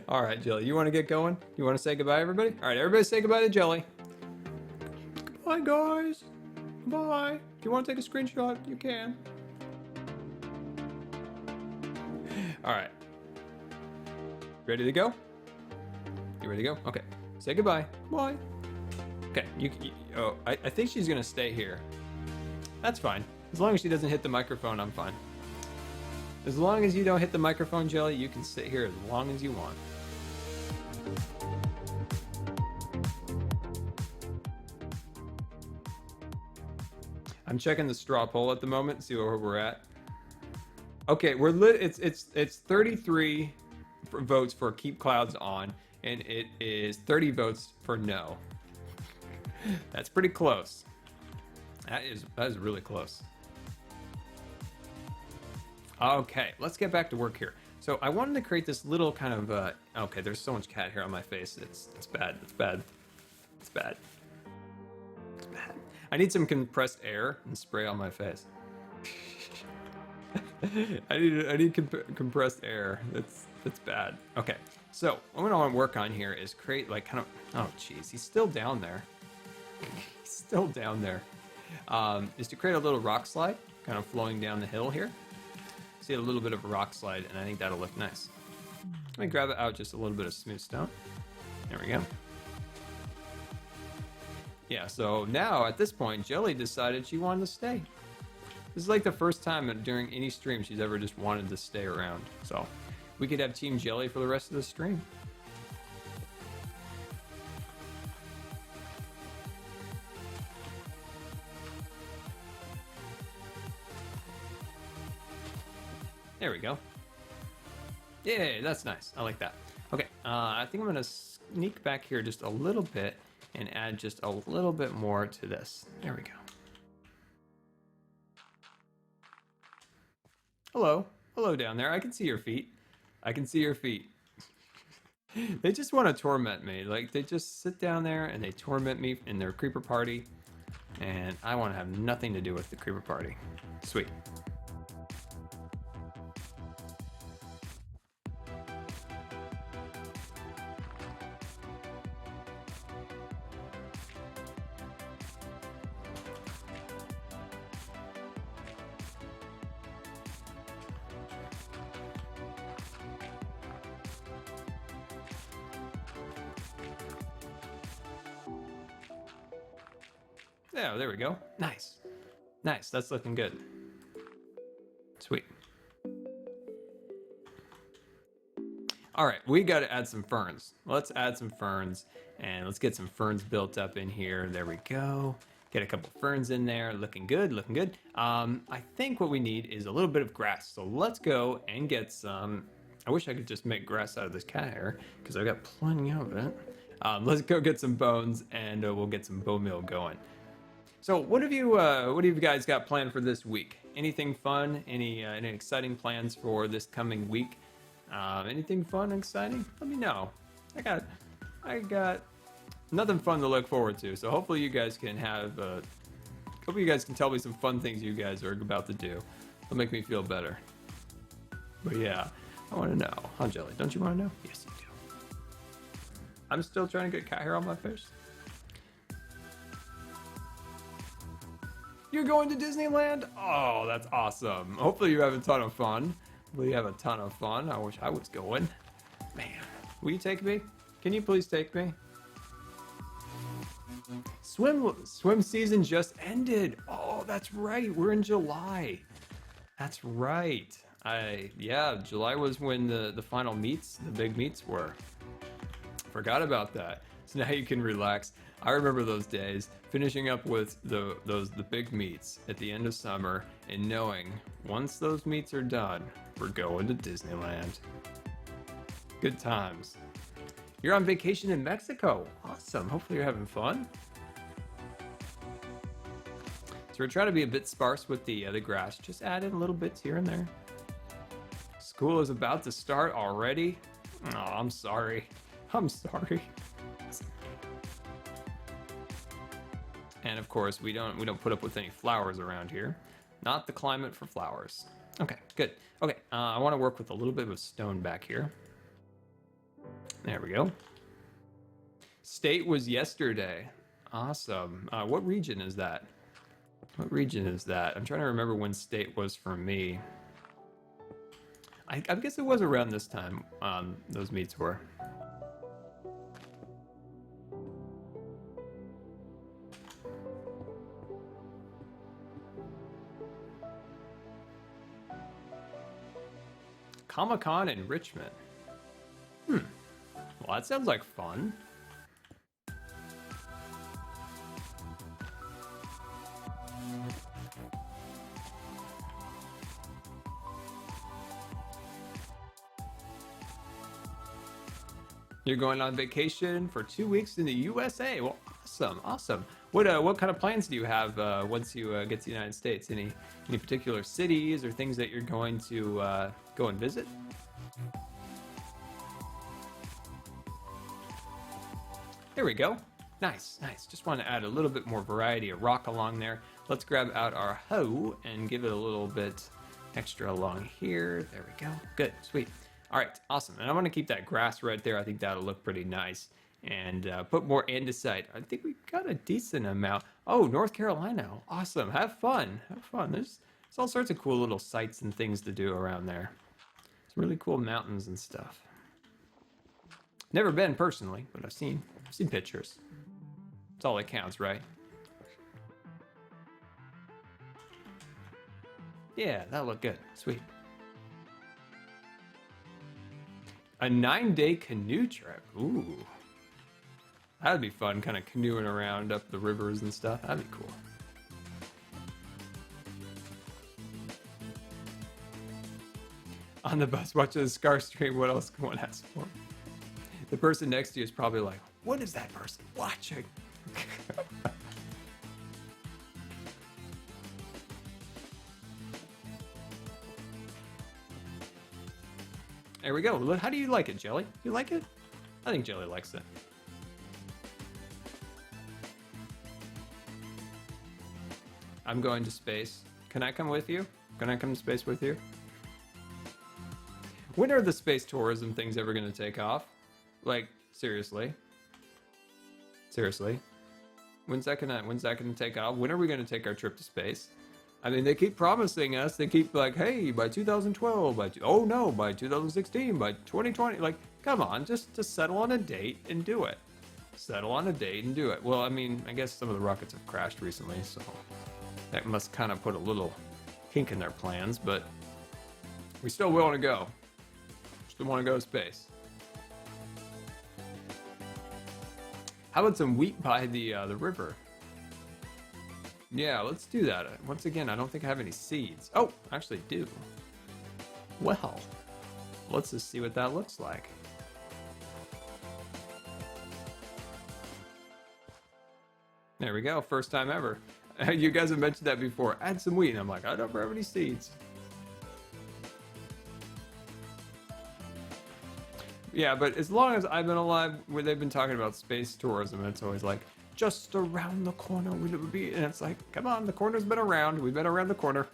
All right, Jelly, you want to get going? You want to say goodbye, everybody? All right, everybody say goodbye to Jelly. Goodbye, guys. Goodbye. If you want to take a screenshot, you can. All right. Ready to go? You ready to go? Okay. Say goodbye. Bye. Okay. I think she's going to stay here. That's fine. As long as she doesn't hit the microphone, I'm fine. As long as you don't hit the microphone, Jelly, you can sit here as long as you want. I'm checking the straw poll at the moment, see where we're at. Okay, it's 33 votes for keep clouds on, and it is 30 votes for no. That's pretty close. That is really close. Okay, let's get back to work here. So I wanted to create this little kind of, okay, there's so much cat hair on my face. It's bad, it's bad. It's bad. It's bad. I need some compressed air and spray on my face. I need compressed air. That's bad. Okay, so what I want to work on here is create like kind of. Oh, jeez, he's still down there. He's still down there. Is to create a little rock slide, kind of flowing down the hill here. See a little bit of a rock slide, and I think that'll look nice. Let me grab it out just a little bit of smooth stone. There we go. Yeah, so now at this point, Jellie decided she wanted to stay. This is like the first time during any stream she's ever just wanted to stay around. So we could have Team Jellie for the rest of the stream. There we go. Yeah, that's nice. I like that. Okay, I think I'm gonna sneak back here just a little bit and add just a little bit more to this. There we go. Hello. Hello down there. I can see your feet. I can see your feet. They just want to torment me. Like, they just sit down there and they torment me in their creeper party. And I want to have nothing to do with the creeper party. Sweet. Yeah, there we go. Nice. Nice, that's looking good. Sweet. All right, we got to add some ferns. Let's add some ferns, and let's get some ferns built up in here. There we go. Get a couple ferns in there. Looking good, looking good. I think what we need is a little bit of grass. So let's go and get some. I wish I could just make grass out of this cat hair, because I've got plenty of it. Let's go get some bones, and we'll get some bone meal going. So what have you guys got planned for this week? Anything fun? Any exciting plans for this coming week? Anything fun and exciting? Let me know. I got nothing fun to look forward to. So hopefully you guys can have. Hopefully you guys can tell me some fun things you guys are about to do. It'll make me feel better. But yeah, I want to know. Huh, Jellie? Don't you want to know? Yes, you do. I'm still trying to get cat hair on my face. You're going to Disneyland? Oh, that's awesome. Hopefully you have a ton of fun. Hopefully you have a ton of fun. I wish I was going. Man, will you take me? Can you please take me? Swim season just ended. Oh, that's right. We're in July. That's right. Yeah, July was when the final meets, the big meets were. Forgot about that. So now you can relax. I remember those days, finishing up with the big meets at the end of summer, and knowing once those meets are done, we're going to Disneyland. Good times. You're on vacation in Mexico. Awesome. Hopefully you're having fun. So we're trying to be a bit sparse with the grass. Just add in little bits here and there. School is about to start already. Oh, I'm sorry. I'm sorry. And of course, we don't put up with any flowers around here. Not the climate for flowers. Okay, good. Okay, I want to work with a little bit of stone back here. There we go. State was yesterday. Awesome. What region is that? What region is that? I'm trying to remember when state was for me. I guess it was around this time those meets were. Comic-Con in Richmond. Well, that sounds like fun. You're going on vacation for 2 weeks in the USA. Well, awesome, awesome. What kind of plans do you have once you get to the United States? Any particular cities or things that you're going to go and visit? There we go. Nice, nice. Just want to add a little bit more variety of rock along there. Let's grab out our hoe and give it a little bit extra along here. There we go. Good, sweet. All right, awesome. And I want to keep that grass right there. I think that'll look pretty nice. And put more andesite. I think we got a decent amount. Oh, North Carolina. Awesome. Have fun. Have fun. There's all sorts of cool little sights and things to do around there. Some really cool mountains and stuff. Never been personally, but I've seen pictures. That's all that counts, right? Yeah, that'll look good. Sweet. A 9-day canoe trip. Ooh. That'd be fun, kind of canoeing around up the rivers and stuff. That'd be cool. On the bus watching the Scar stream, what else can one ask for? The person next to you is probably like, what is that person watching? There we go. How do you like it, Jelly? You like it? I think Jelly likes it. I'm going to space. Can I come with you? Can I come to space with you? When are the space tourism things ever going to take off? Like, seriously? Seriously? When's that gonna take off? When are we gonna take our trip to space? I mean, they keep promising us. They keep like, hey, by 2012, by 2016, by 2020. Like, come on, just settle on a date and do it. Settle on a date and do it. Well, I mean, I guess some of the rockets have crashed recently, so that must kind of put a little kink in their plans. But we still willing to go. Still want to go to space. How about some wheat by the river? Yeah, let's do that. Once again, I don't think I have any seeds. Oh, I actually do. Well, let's just see what that looks like. There we go, first time ever. You guys have mentioned that before. Add some wheat, and I'm like, I don't have any seeds. Yeah, but as long as I've been alive, where they've been talking about space tourism, it's always like, just around the corner will it be? And it's like, come on, the corner's been around. We've been around the corner.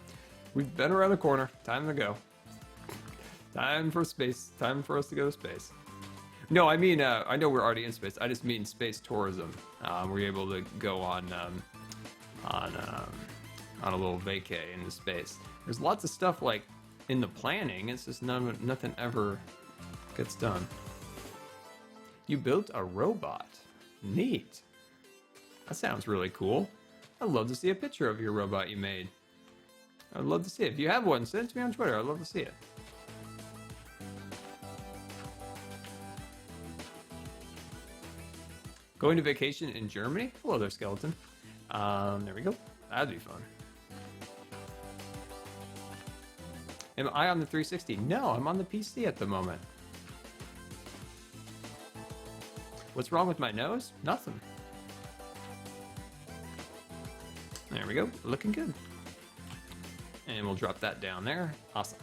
We've been around the corner. Time to go. Time for space. Time for us to go to space. No, I mean, I know we're already in space. I just mean space tourism. We're able to go on a little vacay into space. There's lots of stuff like in the planning. It's just nothing ever gets done. You built a robot. Neat. That sounds really cool. I'd love to see a picture of your robot you made. I'd love to see it. If you have one, send it to me on Twitter. I'd love to see it. Going to vacation in Germany? Hello there, skeleton. There we go. That'd be fun. Am I on the 360? No, I'm on the PC at the moment. What's wrong with my nose? Nothing. There we go, looking good. And we'll drop that down there. Awesome.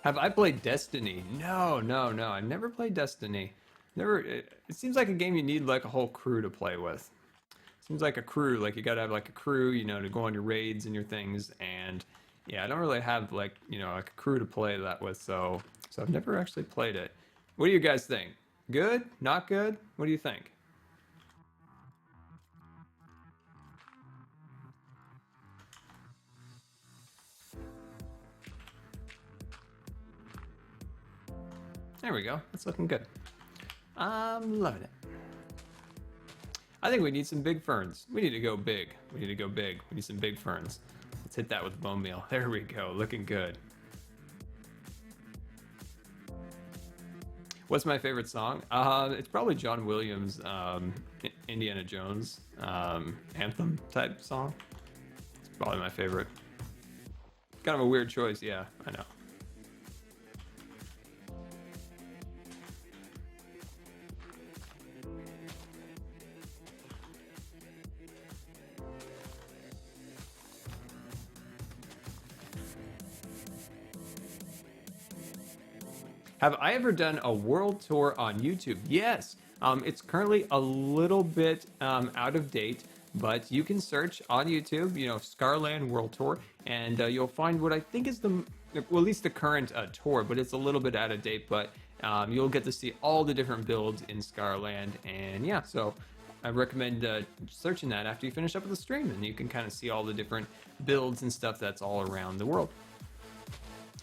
Have I played Destiny? No. I've never played Destiny. It seems like a game you need like a whole crew to play with. Seems like a crew, like you gotta have like a crew, you know, to go on your raids and your things. And yeah, I don't really have like, you know, like a crew to play that with, so I've never actually played it. What do you guys think? Good? Not good? What do you think? There we go. That's looking good. I'm loving it. I think we need some big ferns. We need to go big. We need some big ferns. Let's hit that with bone meal. There we go. Looking good. What's my favorite song? It's probably John Williams' Indiana Jones anthem type song. It's probably my favorite. Kind of a weird choice, yeah, I know. Have I ever done a world tour on YouTube? Yes. It's currently a little bit out of date, but you can search on YouTube, Scarland World Tour, and you'll find what I think is well, at least the current tour, but it's a little bit out of date, but you'll get to see all the different builds in Scarland, and yeah, so I recommend searching that after you finish up with the stream, and you can kind of see all the different builds and stuff that's all around the world.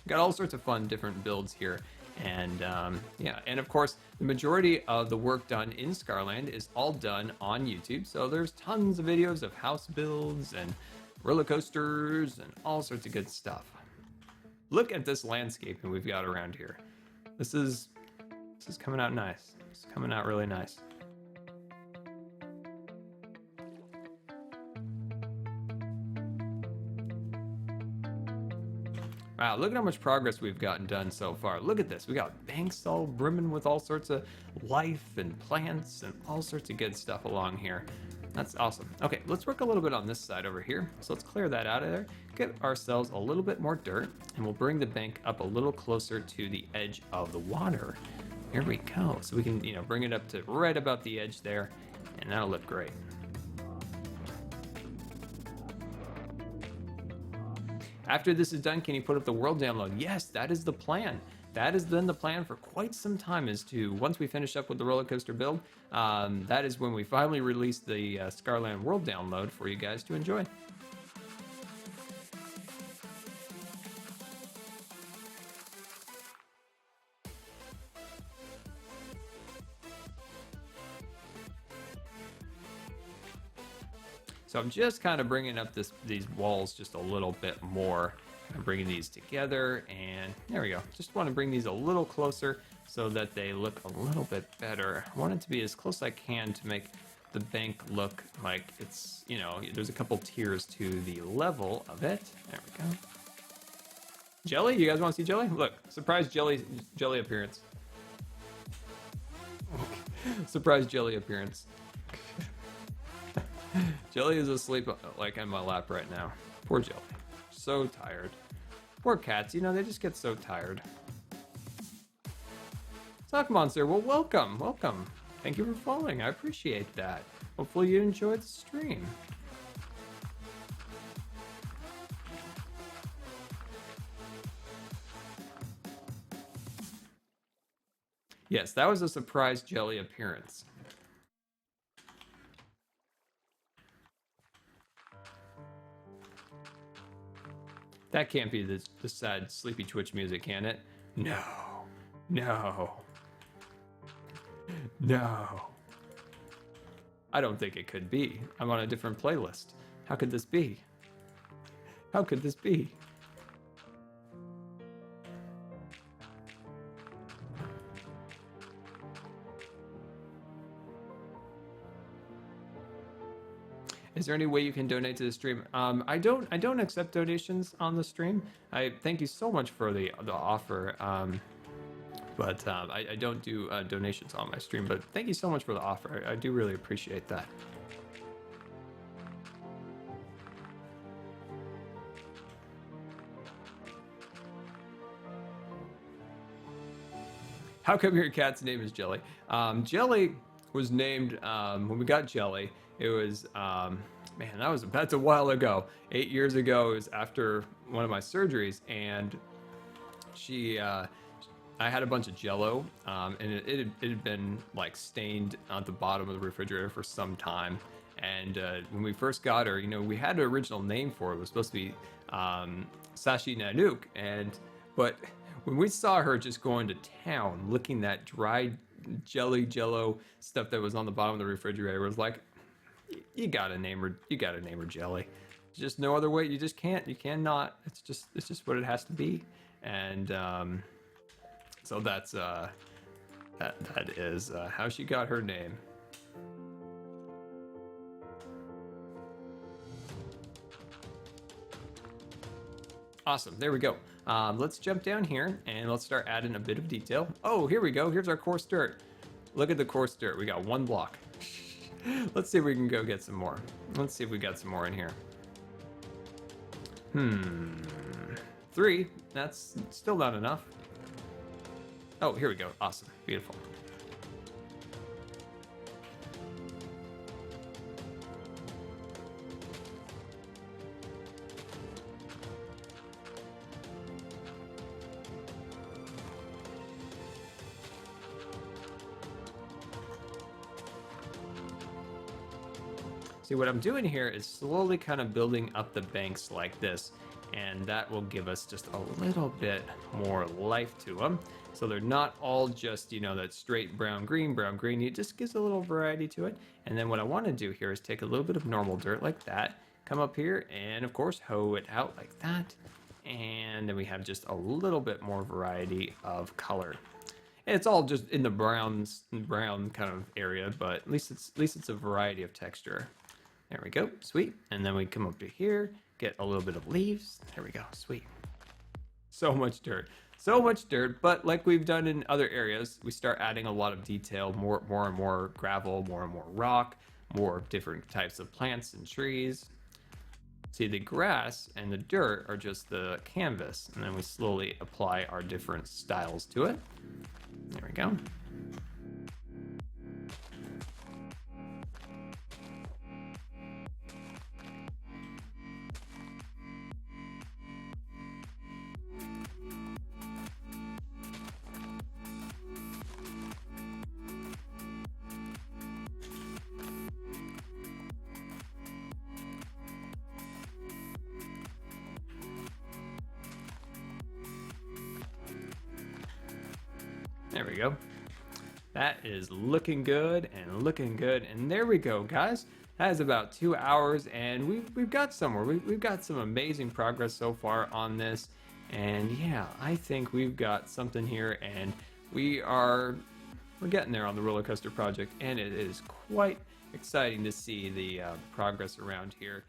Got all sorts of fun different builds here. And yeah, and of course, the majority of the work done in Scarland is all done on YouTube. So there's tons of videos of house builds and roller coasters and all sorts of good stuff. Look at this landscaping we've got around here. This is coming out nice. It's coming out really nice. Wow, look at how much progress we've gotten done so far. Look at this. We got banks all brimming with all sorts of life and plants and all sorts of good stuff along here. That's awesome. Okay, let's work a little bit on this side over here. So let's clear that out of there, get ourselves a little bit more dirt, and we'll bring the bank up a little closer to the edge of the water. Here we go. So we can, bring it up to right about the edge there, and that'll look great. After this is done, can you put up the world download? Yes, that is the plan. That has been the plan for quite some time, is to, once we finish up with the roller coaster build, that is when we finally release the Scarland world download for you guys to enjoy. So I'm just kind of bringing up these walls just a little bit more. I'm bringing these together, and there we go. Just want to bring these a little closer so that they look a little bit better. I want it to be as close as I can to make the bank look like it's, there's a couple tiers to the level of it. There we go. Jelly, you guys want to see Jelly? Look, surprise Jelly appearance. Surprise Jelly appearance. Jelly is asleep like in my lap right now. Poor Jelly. So tired. Poor cats, they just get so tired. Sock Monster, well, welcome. Thank you for following. I appreciate that. Hopefully you enjoyed the stream. Yes, that was a surprise Jelly appearance. That can't be the sad, sleepy Twitch music, can it? No. I don't think it could be. I'm on a different playlist. How could this be? Is there any way you can donate to the stream? I don't accept donations on the stream. I thank you so much for the offer, but I don't do donations on my stream. But thank you so much for the offer. I do really appreciate that. How come your cat's name is Jelly? Jelly was named when we got Jelly. It was, man, that's a while ago. 8 years ago, it was after one of my surgeries, and I had a bunch of Jello, and it had been like stained at the bottom of the refrigerator for some time. And when we first got her, we had an original name for it. It was supposed to be Sashi Nanook, but when we saw her just going to town, licking that dried Jello stuff that was on the bottom of the refrigerator, it was like, you gotta name her Jelly. There's just no other way. You just can't. You cannot. It's just what it has to be. And so that's that is how she got her name. Awesome. There we go. Let's jump down here and let's start adding a bit of detail. Oh, here we go. Here's our coarse dirt. Look at the coarse dirt. We got one block. Let's see if we can go get some more. Let's see if we got some more in here. 3. That's still not enough. Oh, here we go. Awesome. Beautiful. See, what I'm doing here is slowly kind of building up the banks like this, and that will give us just a little bit more life to them. So they're not all just, that straight brown, green, It just gives a little variety to it. And then what I want to do here is take a little bit of normal dirt like that, come up here, and of course, hoe it out like that. And then we have just a little bit more variety of color. And it's all just in the brown kind of area, but at least it's a variety of texture. There we go, sweet. And then we come up to here, get a little bit of leaves. There we go, sweet. So much dirt, but like we've done in other areas, we start adding a lot of detail, more and more gravel, more and more rock, more different types of plants and trees. See, the grass and the dirt are just the canvas, and then we slowly apply our different styles to it. There we go. There we go. That is looking good and looking good. And there we go, guys. That is about 2 hours, and we've got somewhere. We've got some amazing progress so far on this. And yeah, I think we've got something here, and we're getting there on the roller coaster project, and it is quite exciting to see the progress around here.